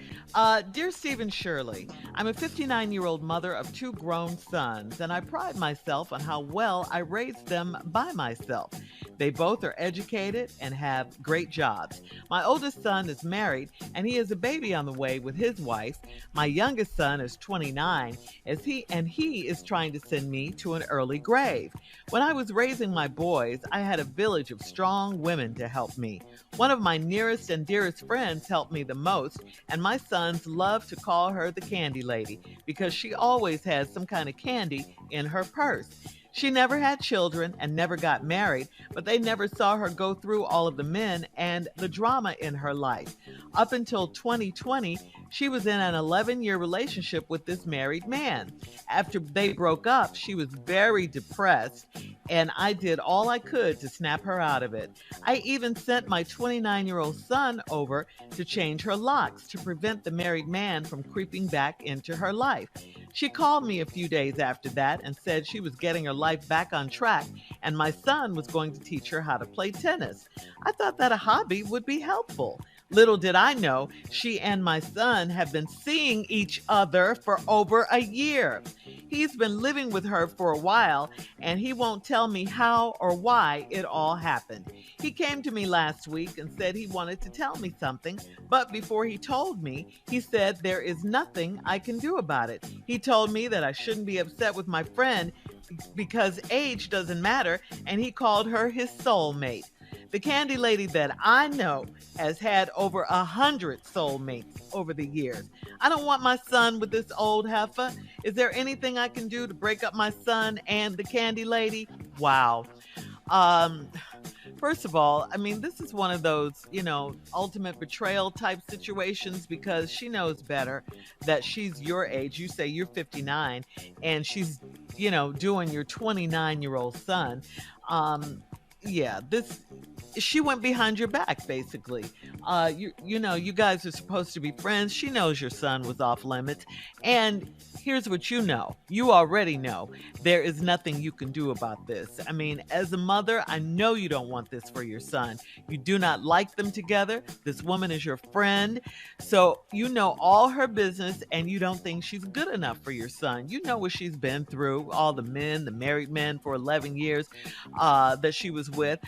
Dear Stephen Shirley, I'm a 59-year-old mother of 2 grown sons, and I pride myself on how well I raised them by myself. They both are educated and have great jobs. My oldest son is married, and he has a baby on the way with his wife. My youngest son is 29, and he is trying to send me to an early grave. When I was raising my boys, I had a village of strong women to help me. One of my nearest and dearest friends helped me the most, and my sons love to call her the Candy Lady because she always has some kind of candy in her purse. She never had children and never got married, but they never saw her go through all of the men and the drama in her life. Up until 2020, she was in an 11-year relationship with this married man. After they broke up, she was very depressed, and I did all I could to snap her out of it. I even sent my 29-year-old son over to change her locks to prevent the married man from creeping back into her life. She called me a few days after that and said she was getting her life back on track, and my son was going to teach her how to play tennis. I thought that a hobby would be helpful. Little did I know, she and my son have been seeing each other for over a year. He's been living with her for a while, and he won't tell me how or why it all happened. He came to me last week and said he wanted to tell me something, but before he told me, he said there is nothing I can do about it. He told me that I shouldn't be upset with my friend because age doesn't matter, and he called her his soulmate. The Candy Lady that I know has had over 100 soulmates over the years. I don't want my son with this old heifer. Is there anything I can do to break up my son and the Candy Lady? Wow. First of all, I mean, this is one of those, ultimate betrayal type situations because she knows better that she's your age. You say you're 59 and she's, doing your 29-year-old son. yeah, she went behind your back, basically. You know, you guys are supposed to be friends. She knows your son was off limits. And here's what you know. You already know there is nothing you can do about this. I mean, as a mother, I know you don't want this for your son. You do not like them together. This woman is your friend. So you know all her business, and you don't think she's good enough for your son. You know what she's been through, all the married men for 11 years that she was with.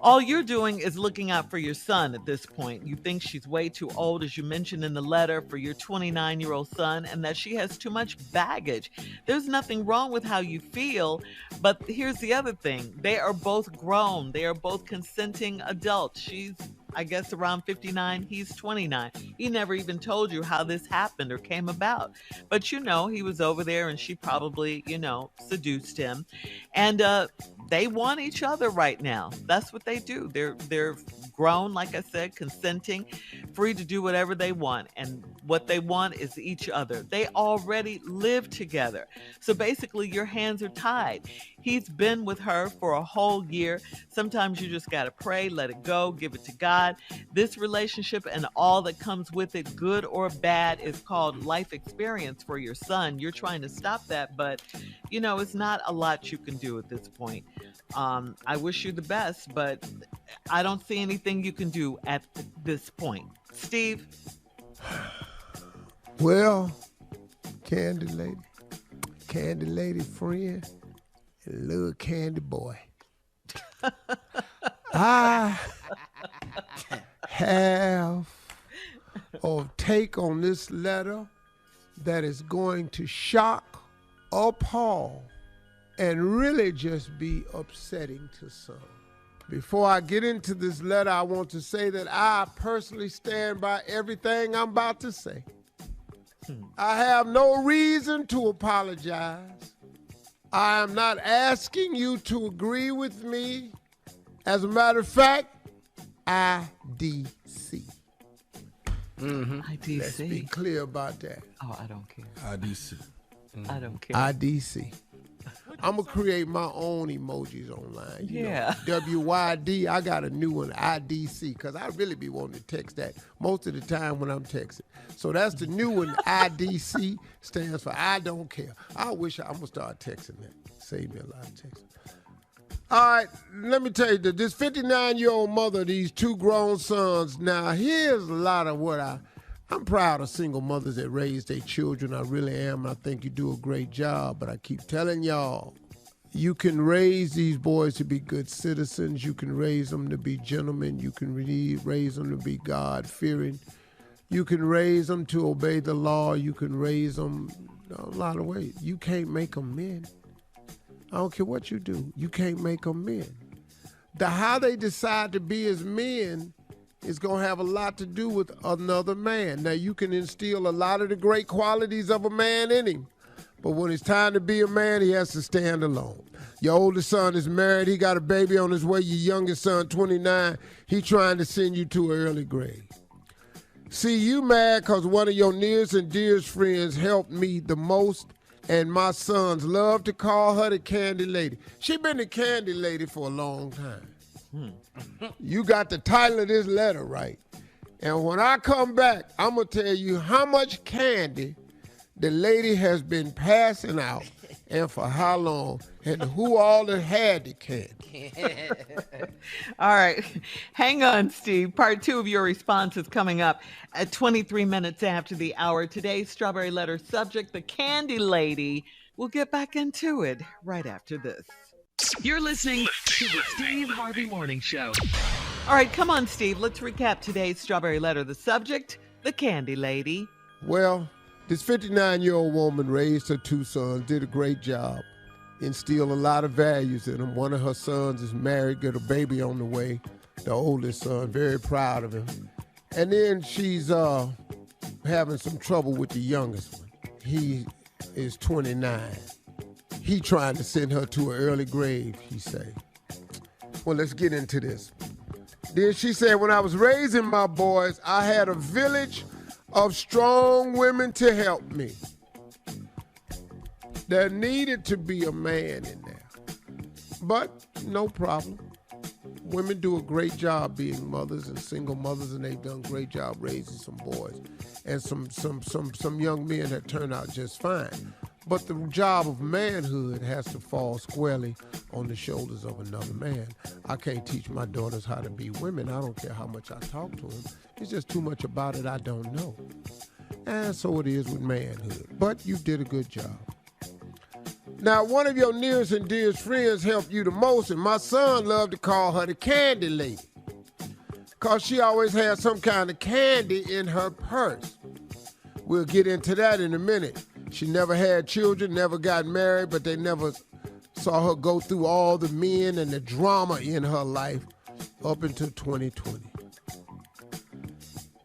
All you're doing is looking out for your son at this point. You think she's way too old, as you mentioned in the letter, for your 29-year-old son, and that she has too much baggage. There's nothing wrong with how you feel, but here's the other thing. They are both grown. They are both consenting adults. She's, I guess, around 59. He's 29. He never even told you how this happened or came about. But you know, he was over there and she probably, you know, seduced him. And they want each other right now. That's what they do. They're grown, like I said, consenting, free to do whatever they want. And what they want is each other. They already live together. So basically, your hands are tied. He's been with her for a whole year. Sometimes you just got to pray, let it go, give it to God. This relationship and all that comes with it, good or bad, is called life experience for your son. You're trying to stop that, but, you know, it's not a lot you can do at this point. I wish you the best, but I don't see anything you can do at this point. Steve? Well, Candy lady friend, and little candy boy. I have a take on this letter that is going to shock, appall, and really just be upsetting to some. Before I get into this letter, I want to say that I personally stand by everything I'm about to say. I have no reason to apologize. I am not asking you to agree with me. As a matter of fact, IDC. IDC. Let's be clear about that. Oh, I don't care. IDC. I don't care. IDC. I'm going to create my own emojis online. You Yeah. know, WYD, I got a new one, IDC, because I really be wanting to text that most of the time when I'm texting. So that's the new one, IDC, stands for I don't care. I wish I'm going to start texting that. Save me a lot of texting. All right, let me tell you, this 59-year-old mother, these two grown sons. Now, here's a lot of what I'm proud of single mothers that raise their children. I really am. I think you do a great job. But I keep telling y'all, you can raise these boys to be good citizens. You can raise them to be gentlemen. You can raise them to be God-fearing. You can raise them to obey the law. You can raise them a lot of ways. You can't make them men. I don't care what you do. You can't make them men. How they decide to be as men is going to have a lot to do with another man. Now, you can instill a lot of the great qualities of a man in him, but when it's time to be a man, he has to stand alone. Your oldest son is married. He got a baby on his way. Your youngest son, 29, he trying to send you to an early grave. See, you mad because one of your nearest and dearest friends helped me the most, and my sons love to call her the candy lady. She been the candy lady for a long time. You got the title of this letter right. And when I come back, I'm going to tell you how much candy the lady has been passing out and for how long and who all that had the candy. All right. Hang on, Steve. Part 2 of your response is coming up at 23 minutes after the hour. Today's Strawberry Letter subject, the candy lady. We'll get back into it right after this. You're listening to the Steve Harvey Morning Show. All right, come on, Steve. Let's recap today's Strawberry Letter. The subject, the candy lady. Well, this 59-year-old woman raised her two sons, did a great job, instilled a lot of values in them. One of her sons is married, got a baby on the way, the oldest son, very proud of him. And then she's having some trouble with the youngest one. He is 29. He trying to send her to an early grave, he say. Well, let's get into this. Then she said, when I was raising my boys, I had a village of strong women to help me. There needed to be a man in there. But no problem. women do a great job being mothers and single mothers, and they've done a great job raising some boys. And some young men that turn out just fine. But the job of manhood has to fall squarely on the shoulders of another man. I can't teach my daughters how to be women. I don't care how much I talk to them. It's just too much about it I don't know. And so it is with manhood. But you did a good job. Now, one of your nearest and dearest friends helped you the most, and my son loved to call her the candy lady, because she always had some kind of candy in her purse. We'll get into that in a minute. She never had children, never got married, but they never saw her go through all the men and the drama in her life up until 2020.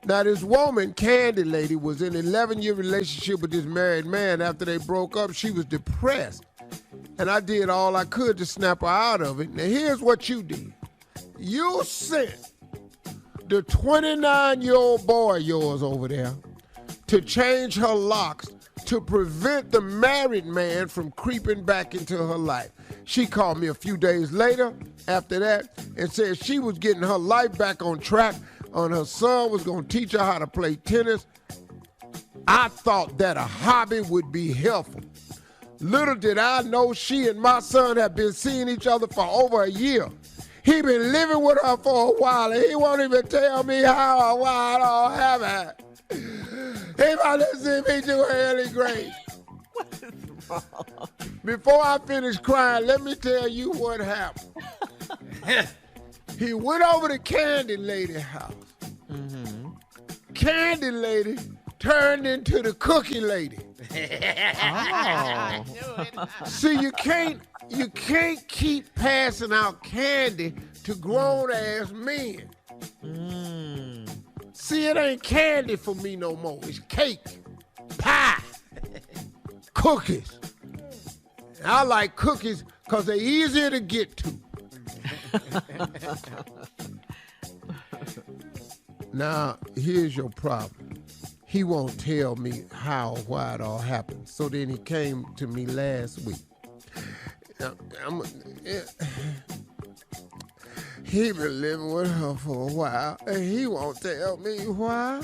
Now, this woman, Candy Lady, was in an 11-year relationship with this married man. After they broke up, she was depressed. And I did all I could to snap her out of it. Now, here's what you did. You sent the 29-year-old boy of yours over there to change her locks to prevent the married man from creeping back into her life. She called me a few days later after that and said she was getting her life back on track, and her son was going to teach her how to play tennis. I thought that a hobby would be helpful. Little did I know she and my son have been seeing each other for over a year. He been living with her for a while, and he won't even tell me how or why it all happened. He about to see me do early grade. What is wrong? Before I finish crying, let me tell you what happened. He went over to Candy Lady's house. Mm-hmm. Candy Lady turned into the Cookie Lady. Oh. See, you can't keep passing out candy to grown-ass men. Mm. See, it ain't candy for me no more. It's cake, pie, cookies. And I like cookies because they're easier to get to. Now, here's your problem. He won't tell me how or why it all happened. So then he came to me last week. He been living with her for a while, and he won't tell me why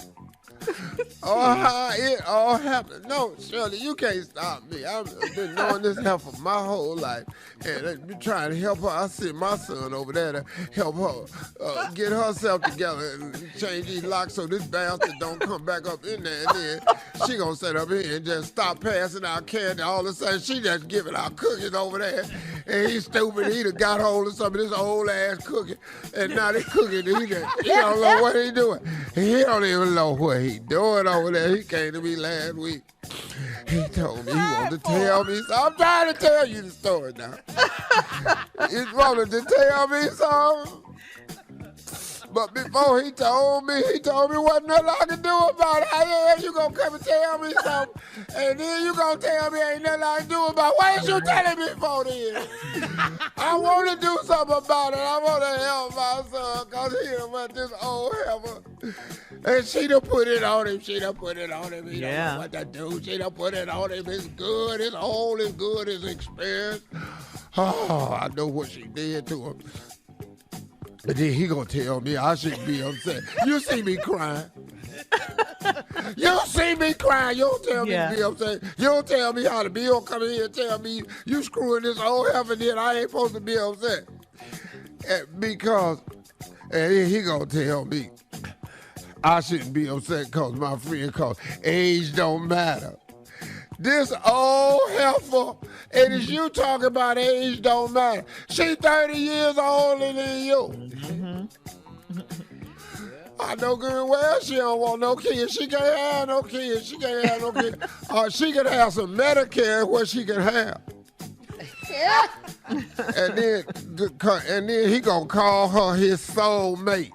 or how it all happened. No, Shirley, you can't stop me. I've been knowing this help for my whole life, and I've been trying to help her. I sent my son over there to help her get herself together and change these locks so this bastard don't come back up in there, and then she gonna sit up here and just stop passing out candy. All of a sudden, she just giving out cookies over there, and he's stupid. He done got hold of some of this old-ass cookie, and now this cookie, he don't know what he doing. He don't even know what he doing over there. He came to me last week. He told me he wanted to tell me something. I'm trying to tell you the story now. He wanted to tell me something. But before he told me wasn't nothing I could do about it. How you gonna come and tell me something, and then you gonna tell me ain't nothing I can do about it? Why ain't you telling me before then? I want to do something about it. I want to help my son, because he done went this old helper. And she done put it on him. He don't know what to do. She done put it on him. It's good. It's old. It's good. It's experienced. Oh, I know what she did to him. But then he gonna tell me I shouldn't be upset. You see me crying. You see me crying. You don't tell me to be upset. You don't tell me how to be. You don't come in here and tell me you screwing this old heifer, then I ain't supposed to be upset. And he gonna tell me I shouldn't be upset because my friend called. Age don't matter. This old heifer, and it's you talking about age don't matter. She 30 years older than you. Mm-hmm. I know good and well she don't want no kids. She can't have no kids. She can have some Medicare where she can have. and then he gonna call her his soulmate.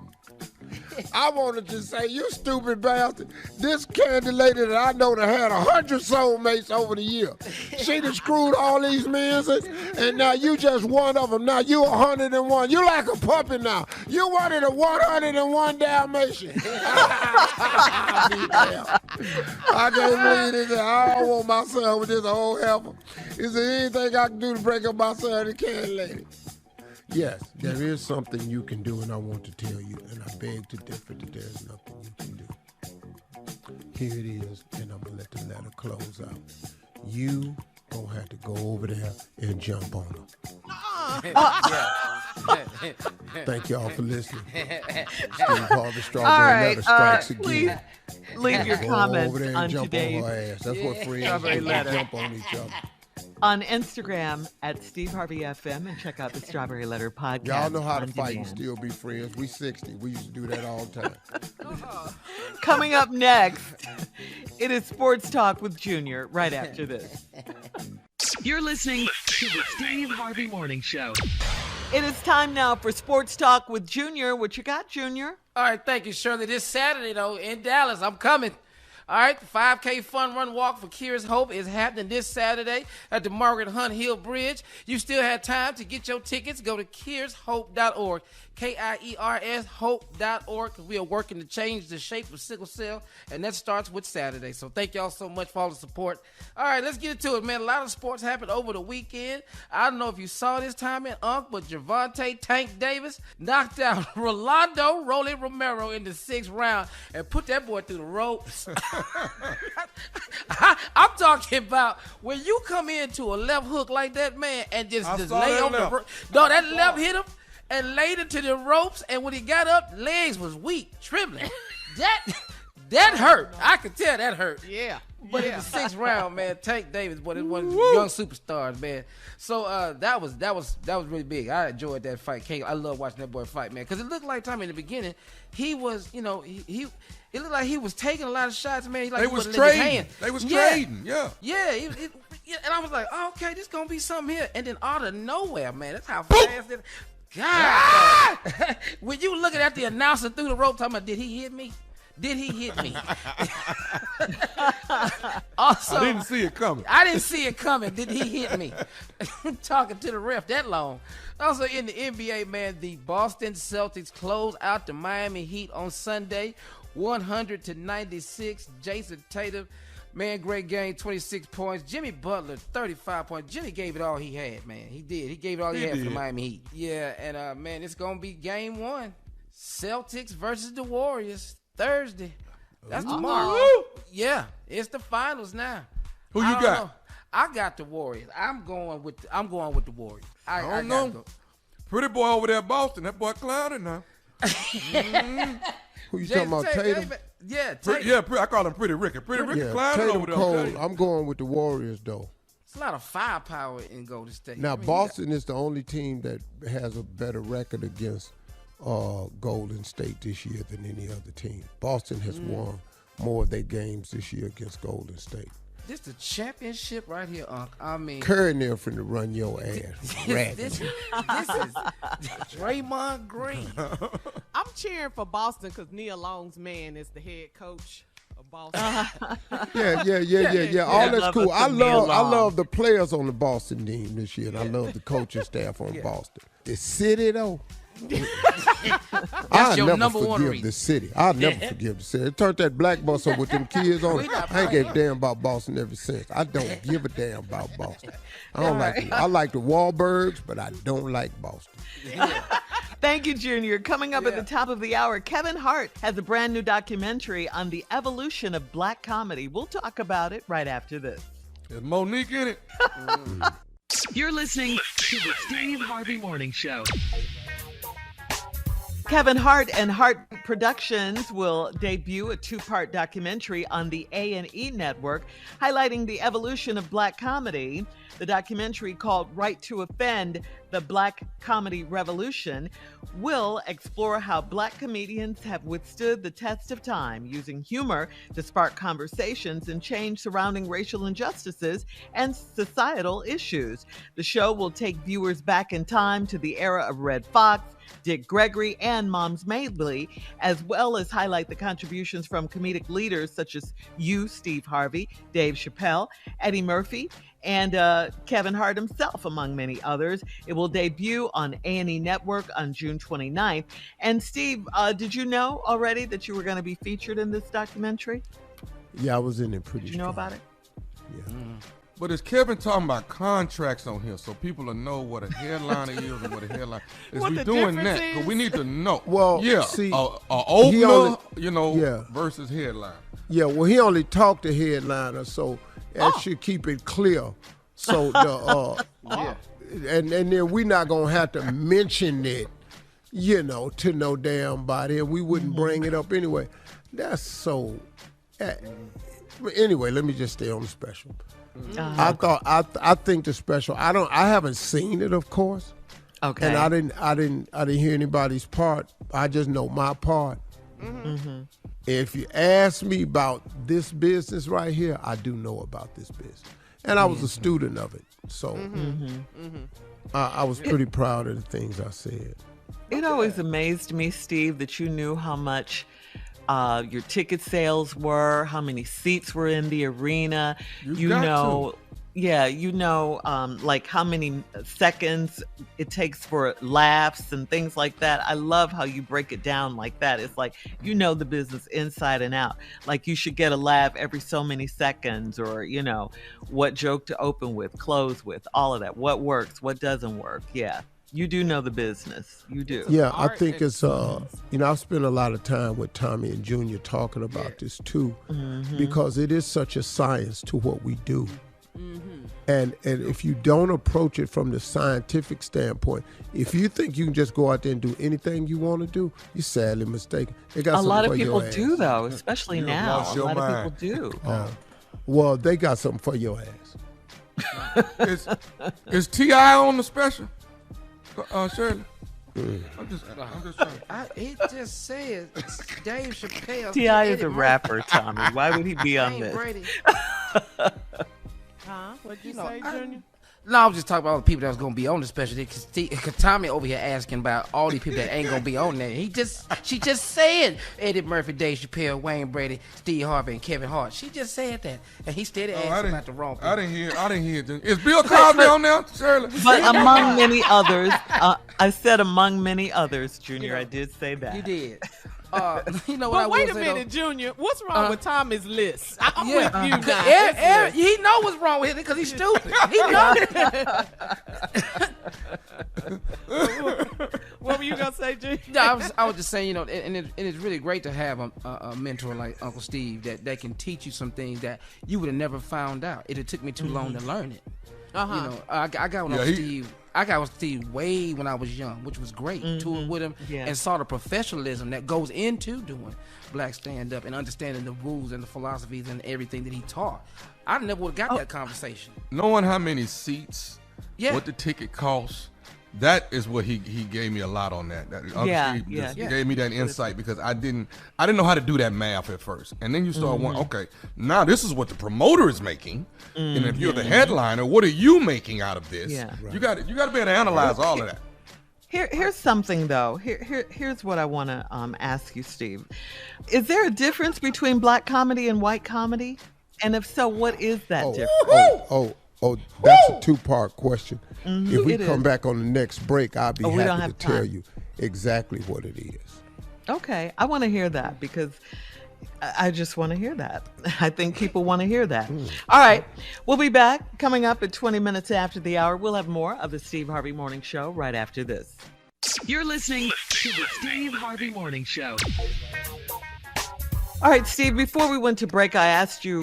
I wanted to say, you stupid bastard. This Candy Lady that I know that had 100 soulmates over the year. She done screwed all these men, and now you just one of them. Now you 101. You like a puppy now. You wanted a 101 Dalmatian. I can't believe this. I don't want my son with this old heifer. Is there anything I can do to break up my son and Candy Lady? Yes, there is something you can do, and I want to tell you, and I beg to differ that there's nothing you can do. Here it is, and I'm going to let the letter close out. You going to have to go over there and jump on her. Thank y'all for listening. Steve Harvey, Strawberry Letter strikes again. Please leave your comments over there and on jump today's on her ass. That's what friends Strawberry do. Letter. Jump on each other. On Instagram at Steve Harvey FM, and check out the Strawberry Letter podcast. Y'all know how to on fight demand. and still be friends. We 60. We used to do that all the time. Coming up next, it is Sports Talk with Junior right after this. You're listening to the Steve Harvey Morning Show. It is time now for Sports Talk with Junior. What you got, Junior? All right, thank you, Shirley. This Saturday, though, in Dallas, I'm coming. All right, the 5K Fun Run Walk for Curious Hope is happening this Saturday at the Margaret Hunt Hill Bridge. You still have time to get your tickets. Go to curioushope.org, KIERS hope.org, because we are working to change the shape of sickle cell, and that starts with Saturday. So thank y'all so much for all the support. All right, let's get into it, man. A lot of sports happened over the weekend. I don't know if you saw this time in but Gervonta Tank Davis knocked out Rolando Rolly Romero in the 6th round and put that boy through the ropes. I'm talking about when you come into a left hook like that, man, and just lay on the no, that left hit him and laid into the ropes, and when he got up, legs was weak, trembling. That hurt. I could tell that hurt. Yeah. But in the 6th round, man, Tank Davis, but it was one of the young superstars, man. So that was really big. I enjoyed that fight. I love watching that boy fight, man, because it looked like Tommy in the beginning, he was, he it looked like he was taking a lot of shots, man. They was trading. Yeah. Yeah, and I was like, oh, okay, this gonna be something here. And then out of nowhere, man, that's how fast it. God, when you looking at the announcer through the rope, talking about, did he hit me? Did he hit me? Also, I didn't see it coming. Did he hit me? Talking to the ref that long. Also in the NBA, man, the Boston Celtics closed out the Miami Heat on Sunday, 100-96. Jason Tatum, man, great game, 26 points. Jimmy Butler, 35 points. Jimmy gave it all he had, man. He did. He gave it all he had for the Miami Heat. Yeah, and man, it's gonna be game 1. Celtics versus the Warriors. Thursday. That's tomorrow. Yeah, it's the finals now. Who you got? Know. I got the Warriors. I'm going with the Warriors. I don't know. Pretty boy over there in Boston. That boy clouded now. Who you talking about, Tatum? Yeah, Tatum. I call him Pretty Ricky. Pretty Ricky clouded Tatum over there. cold. I'm going with the Warriors, though. It's a lot of firepower in Golden State. Now, Boston is the only team that has a better record against Golden State this year than any other team. Boston has won more of their games this year against Golden State. This the championship right here, Unc. I mean, Curry near finna run your ass. this is Draymond Green. I'm cheering for Boston because Nia Long's man is the head coach of Boston. Yeah. All that's cool. I love the players on the Boston team this year, and I love the coaching staff on Boston. The city, though. I'll never forgive the city. I'll never forgive the city. Turned that black bus up with them kids on it. I ain't gave a damn about Boston ever since. I don't give a damn about Boston. I like the Wahlbergs, but I don't like Boston. Thank you, Junior. Coming up at the top of the hour, Kevin Hart has a brand new documentary on the evolution of black comedy. We'll talk about it right after this. There's Monique in it. You're listening to the Steve Harvey Morning Show. Kevin Hart and Hart Productions will debut a 2-part documentary on the A&E network highlighting the evolution of black comedy. The documentary, called Right to Offend, The Black Comedy Revolution, will explore how black comedians have withstood the test of time, using humor to spark conversations and change surrounding racial injustices and societal issues. The show will take viewers back in time to the era of Red Fox, Dick Gregory, and Moms Mabley, as well as highlight the contributions from comedic leaders such as Steve Harvey, Dave Chappelle, Eddie Murphy, and Kevin Hart himself, among many others. It will debut on A&E Network on June 29th. And Steve, did you know already that you were going to be featured in this documentary? Yeah, I was in it pretty Did you know about it? Yeah. But is Kevin talking about contracts on here so people will know what a headliner is and what a headline is? What We the doing difference that? Because is? we need to know. Well, yeah, see, opener, yeah. versus headline. Yeah, well, he only talked to headliner, so that should keep it clear. So and then we're not gonna have to mention it, to no damn body, and we wouldn't bring it up anyway. That's so. Anyway, let me just stay on the special. I think the special. I haven't seen it, of course. Okay. And I didn't hear anybody's part. I just know my part. Mm-hmm. If you ask me about this business right here, I do know about this business, and I was a student of it, so I was pretty proud of the things I said. It always amazed me, Steve, that you knew how much your ticket sales were, how many seats were in the arena. Like how many seconds it takes for laughs and things like that. I love how you break it down like that. It's like, the business inside and out. Like you should get a laugh every so many seconds, or, what joke to open with, close with, all of that. What works, what doesn't work. Yeah. You do know the business. You do. Yeah, I think it's, I've spent a lot of time with Tommy and Junior talking about this too, because it is such a science to what we do. And if you don't approach it from the scientific standpoint, if you think you can just go out there and do anything you want to do, you're sadly mistaken. They got a lot of people your do, ass. though, especially now. A lot of people do. Well, they got something for your ass. Is T.I. on the special? Shirley. I'm just trying. He just said Dave Chappelle. T.I. is a rapper, Tommy. Why would he be on this? Brady. What'd you say, Junior? No, I was just talking about all the people that was gonna be on the special. Because Tommy over here asking about all these people that ain't gonna be on there. She just said Eddie Murphy, Dave Chappelle, Wayne Brady, Steve Harvey, and Kevin Hart. She just said that, and he still asking about the wrong people. I didn't hear. Is Bill Cosby on there, Shirley? But among many others, I said among many others, Junior. I did say that. You did. You know what But I wait will a say, minute, Junior. What's wrong with Tommy's list? I'm Yeah. with you now. He know what's wrong with it because he's stupid. He know. What were you gonna say, Junior? No, I was just saying, and it's really great to have a mentor like Uncle Steve that can teach you some things that you would have never found out. It took me too long to learn it. I got with Steve. I got with Steve way when I was young, which was great. Toured with him and saw the professionalism that goes into doing black stand-up and understanding the rules and the philosophies and everything that he taught. I never would have got that conversation. Knowing how many seats, what the ticket costs, that is what he gave me a lot on that. He gave me that insight because I didn't know how to do that math at first. And then you start wondering, okay, now this is what the promoter is making. And if you're the headliner, what are you making out of this? Yeah. You got to be able to analyze all of that. Here's something though. Here's what I want to ask you, Steve. Is there a difference between black comedy and white comedy? And if so, what is that difference? That's a two-part question. If we It come is. back on the next break, I'll be we don't happy to have tell time. you exactly what it is. Okay, I want to hear that because I just want to hear that. I think people want to hear that. All right, we'll be back coming up at 20 minutes after the hour. We'll have more of the Steve Harvey Morning Show right after this. You're listening to the Steve Harvey Morning Show. All right, Steve, before we went to break, I asked you,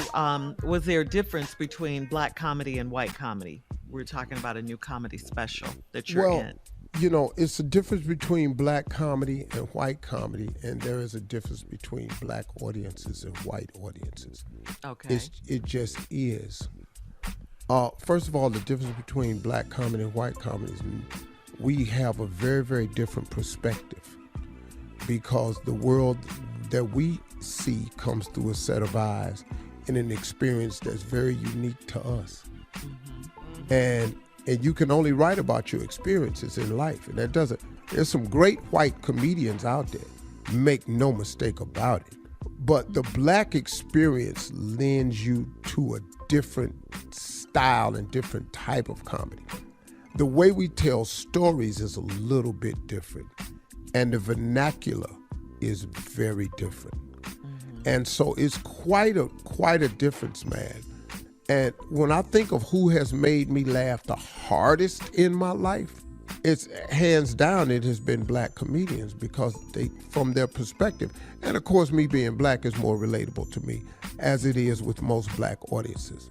was there a difference between black comedy and white comedy? We were talking about a new comedy special that you're in. It's a difference between black comedy and white comedy, and there is a difference between black audiences and white audiences. Okay. It just is. First of all, the difference between black comedy and white comedy is we have a very, very different perspective because the world that we see comes through a set of eyes and an experience that's very unique to us. And you can only write about your experiences in life. And there's some great white comedians out there, make no mistake about it. But the black experience lends you to a different style and different type of comedy. The way we tell stories is a little bit different. And the vernacular is very different. And so it's quite a difference, man. And when I think of who has made me laugh the hardest in my life, it's hands down it has been black comedians, because they, from their perspective, and of course me being black is more relatable to me, as it is with most black audiences.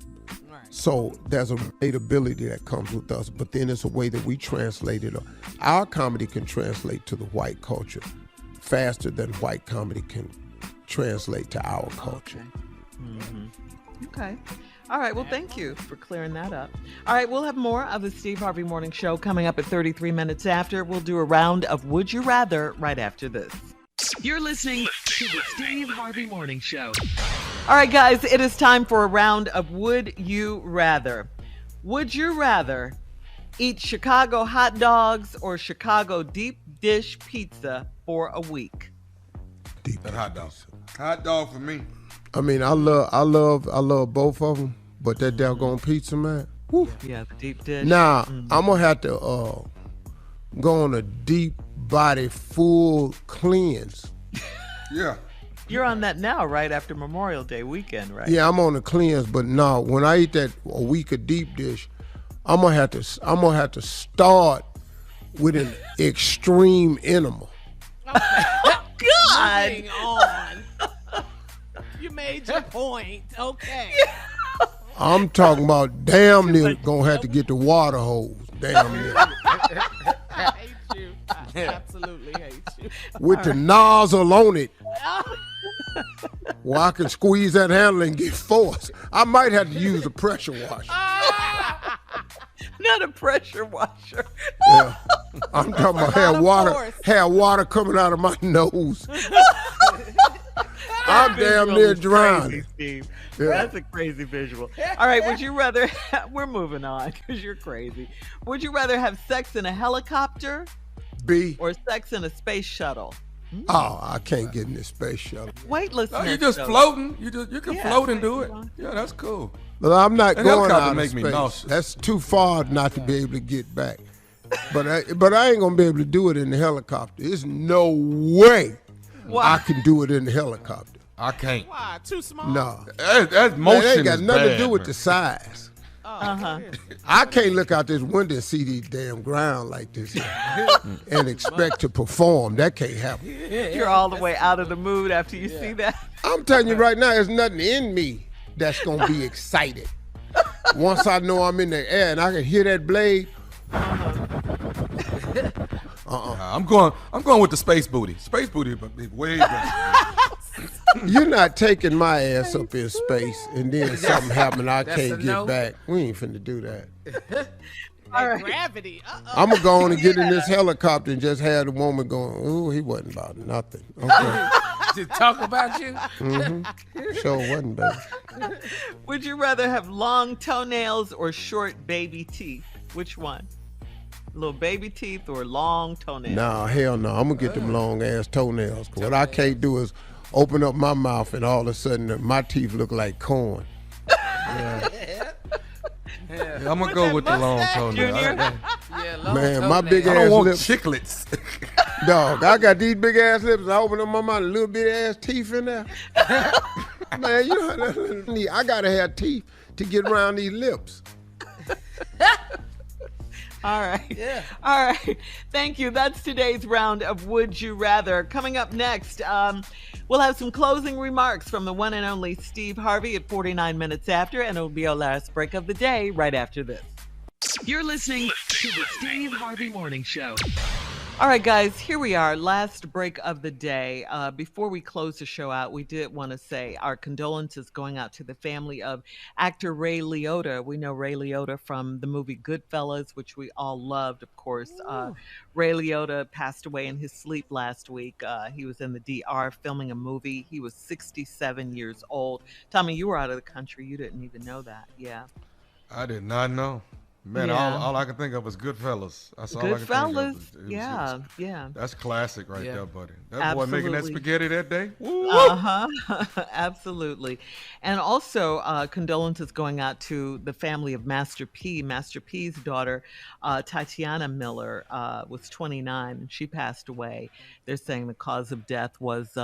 So there's a relatability that comes with us, but then it's a way that we translate it. Our comedy can translate to the white culture faster than white comedy can translate to our culture. Okay. All right. Well, thank you for clearing that up. All right. We'll have more of the Steve Harvey Morning Show coming up at 33 minutes after. We'll do a round of Would You Rather right after this. You're listening to the Steve Harvey Morning Show. All right, guys, it is time for a round of Would You Rather. Would you rather eat Chicago hot dogs or Chicago deep dish pizza for a week? That hot dog. Hot dog for me. I mean, I love both of them, but that doggone pizza, man. Woo. Yeah, the deep dish. Now, I'm gonna have to go on a deep body full cleanse. Yeah. You're on that now, right after Memorial Day weekend, right? Yeah, I'm on the cleanse, but no, when I eat that a week of deep dish, I'm gonna have to start with an extreme animal. God! Moving on. You made your point. Okay. I'm talking about damn near gonna have to get the water hose. Damn near. I hate you. I absolutely hate you. With the nozzle on it. Well, I can squeeze that handle and get force. I might have to use a pressure washer. Not a pressure washer. Yeah. I'm talking about have water coming out of my nose. I'm damn near drowning. Steve. Yeah. That's a crazy visual. All right, would you rather, we're moving on because you're crazy. Would you rather have sex in a helicopter B. or sex in a space shuttle? Oh, I can't get in this space shuttle. Weightless. No, you're just floating. You can float and do it. Yeah, that's cool. But I'm not That going helicopter out of make me space. nauseous. That's too far not to be able to get back. But I ain't gonna be able to do it in the helicopter. There's no way I can do it in the helicopter. I can't. Why? Too small? No. That motion It ain't got is nothing to bad, do with man. the size. Uh-huh. I can't look out this window and see these damn ground like this and expect to perform. That can't happen. You're all the way out of the mood after you see that. I'm telling you right now, there's nothing in me that's gonna be excited. Once I know I'm in the air and I can hear that blade. I'm going with the space booty. Space booty, but way better. You're not taking my ass up in space and then something happen I can't get back. We ain't finna do that. All right. Gravity. I'm gonna go on and get in this helicopter and just have the woman going, ooh, he wasn't about nothing. Okay. To talk about you? Sure wasn't, baby. Would you rather have long toenails or short baby teeth? Which one? Little baby teeth or long toenails? Nah, hell no. I'm gonna get them long ass toenails. What I can't do is open up my mouth and all of a sudden my teeth look like corn. Yeah. Yeah, I'm gonna go with the long toenail. Man, my big I ass don't want lips. chiclets. Dog, I got these big ass lips. I open up my mouth, a little bit ass teeth in there. Man, you know, I gotta have teeth to get around these lips. All right. Yeah. All right. Thank you. That's today's round of Would You Rather. Coming up next, we'll have some closing remarks from the one and only Steve Harvey at 49 minutes after, and it'll be our last break of the day right after this. You're listening to the Steve Harvey Morning Show. All right, guys, here we are, last break of the day. Before we close the show out, we did want to say our condolences going out to the family of actor Ray Liotta. We know Ray Liotta from the movie Goodfellas, which we all loved, of course. Ray Liotta passed away in his sleep last week. He was in the DR filming a movie. He was 67 years old. Tommy, you were out of the country. You didn't even know that. Yeah. I did not know. Man, Yeah. all I can think of was Goodfellas. That's all I can think of. Goodfellas. Yeah, yeah. That's classic right there, buddy. That Absolutely. boy making that spaghetti that day. Woo! Absolutely. And also condolences going out to the family of Master P. Master P's daughter, Tatiana Miller, was 29 and she passed away. They're saying the cause of death was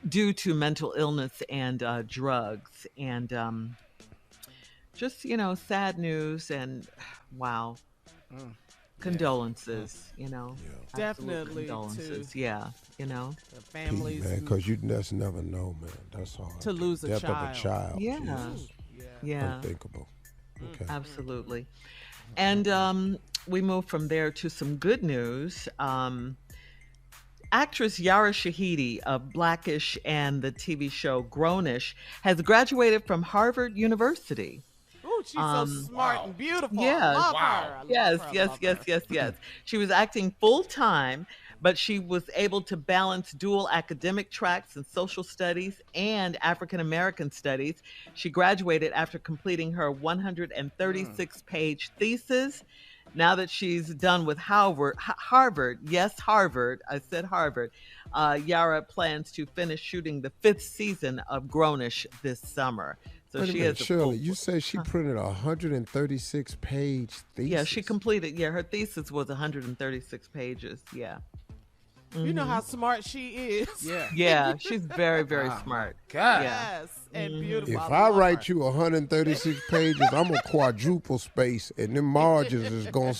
due to mental illness and drugs. And just, sad news and wow. Condolences, absolute Definitely condolences. to The families, man, because you just never know, man. That's hard. to lose a Death child. of a child. Yeah. Jesus. Yeah, Unthinkable. Okay. absolutely. And we move from there to some good news. Actress Yara Shahidi of Blackish and the TV show Grownish has graduated from Harvard University. Ooh, she's so smart and beautiful. Yes. I love her. I love Yes, her. I yes, love yes, her. yes, yes. She was acting full time, but she was able to balance dual academic tracks in social studies and African American studies. She graduated after completing her 136-page thesis. Now that she's done with Harvard, yes, Harvard, I said Harvard, Yara plans to finish shooting the 5th season of Grownish this summer. So Wait a she minute, has Shirley, you said she printed a 136-page thesis? Yeah, she completed. Yeah, her thesis was 136 pages. Yeah. You know how smart she is. Yeah, she's very, very smart. God. Yeah. Yes, and beautiful. If I I love write her. you 136 pages, I'm gonna quadruple space, and them margins is gonna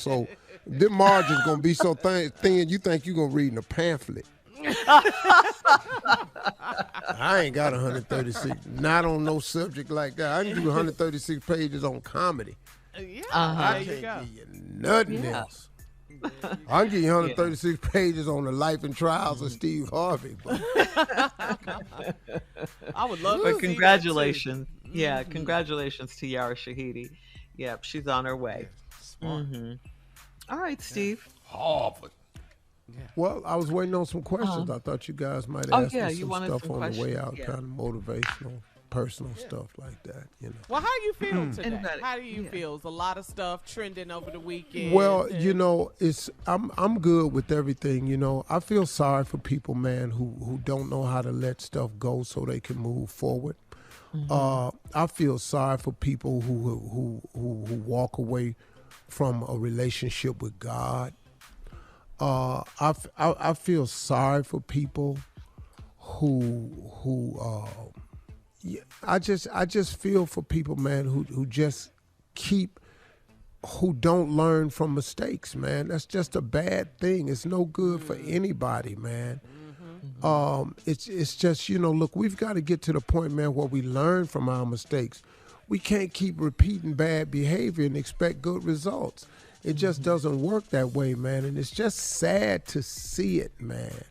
them margins gonna be so thin you think you gonna read in a pamphlet. I ain't got 136, not on no subject like that. I can do 136 pages on comedy. Yeah, I there you can't go. give you nothing else. I can give you 136 pages on the life and trials of Steve Harvey. But I would love to But see congratulations. Yeah, congratulations to Yara Shahidi. Yep, she's on her way. All right, Steve. Harvard. well, I was waiting on some questions. I thought you guys might ask me you some wanted stuff some on the way questions. out, Yeah. kind of motivational, personal stuff like that. Well, how do you feel today? Anybody- How do you feel? There's a lot of stuff trending over the weekend. Well, and- I'm good with everything. I feel sorry for people, man, who don't know how to let stuff go so they can move forward. I feel sorry for people who walk away from a relationship with God. I feel sorry for people I just feel for people, man, who just who don't learn from mistakes, man. That's just a bad thing. It's no good for anybody, man. It's just, look, we've got to get to the point, man, where we learn from our mistakes. We can't keep repeating bad behavior and expect good results. It just doesn't work that way, man. And it's just sad to see it, man.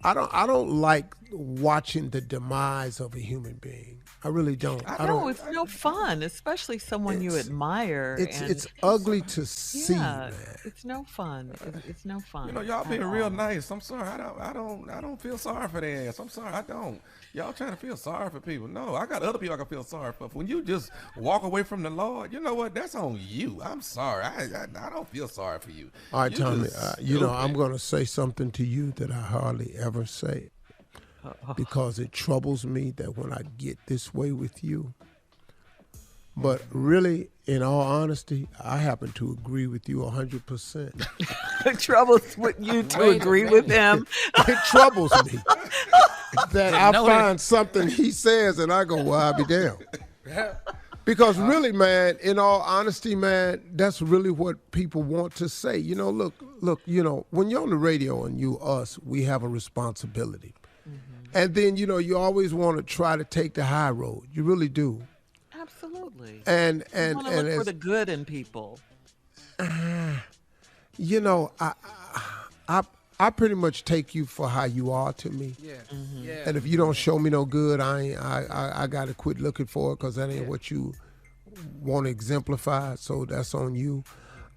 I don't like watching the demise of a human being. I really don't. I No, don't. it's no fun, especially someone you admire. It's ugly to see, yeah, man. it's no fun. It's no fun. Y'all being at real all. nice. I'm sorry. I don't feel sorry for their ass. I'm sorry. I don't. Y'all trying to feel sorry for people. No, I got other people I can feel sorry for. When you just walk away from the Lord, you know what? That's on you. I'm sorry. I don't feel sorry for you. All right, You Tommy, just I'm stupid. going to say something to you that I hardly ever say because it troubles me that when I get this way with you. But really, in all honesty, I happen to agree with you 100%. The trouble's with you to agree with him. It troubles me that I find something he says and I go, well, I'll be damned. Because really, man, in all honesty, man, that's really what people want to say. Look, when you're on the radio and us, we have a responsibility. And then, you always want to try to take the high road. You really do. Absolutely. And you want to look for as, the good in people. I pretty much take you for how you are to me. Yeah. Yeah. And if you don't show me no good, I got to quit looking for it because that ain't what you want to exemplify. So that's on you.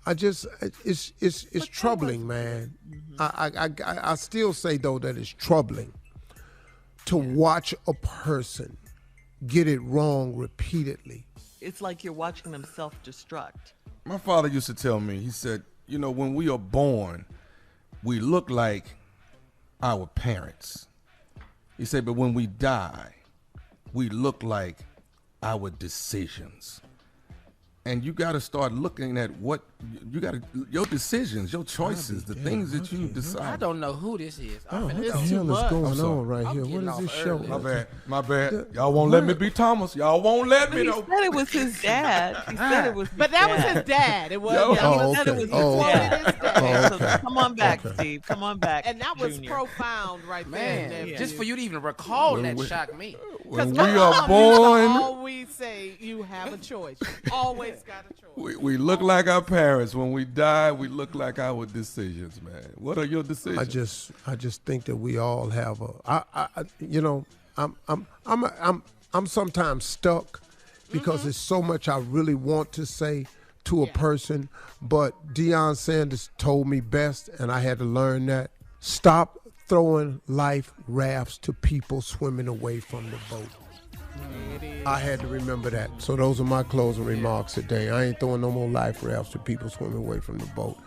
It's troubling, man. I still say though that it's troubling to watch a person get it wrong repeatedly. It's like you're watching them self-destruct. My father used to tell me, he said, when we are born, we look like our parents. He said, but when we die, we look like our decisions. And you got to start looking at what you got to, your decisions, your choices, the things that you decide. I don't know who this is. What the hell is going on right here? What is this show? My bad. Y'all won't let me be Thomas. Y'all won't let me know. He said it was his dad. He said it was his But that was his dad. It was. So come on back, Steve. Come on back. And that was Junior. profound right there. Man, just for you to even recall that shocked me. When Because we are born, always say you have a choice. You always got a choice. we look like our parents. When we die, we look like our decisions, man. What are your decisions? I just think that we all have I'm sometimes stuck because there's so much I really want to say to a person, but Deion Sanders told me best, and I had to learn that. Stop throwing life rafts to people swimming away from the boat. I had to remember that. So those are my closing remarks today. I ain't throwing no more life rafts to people swimming away from the boat.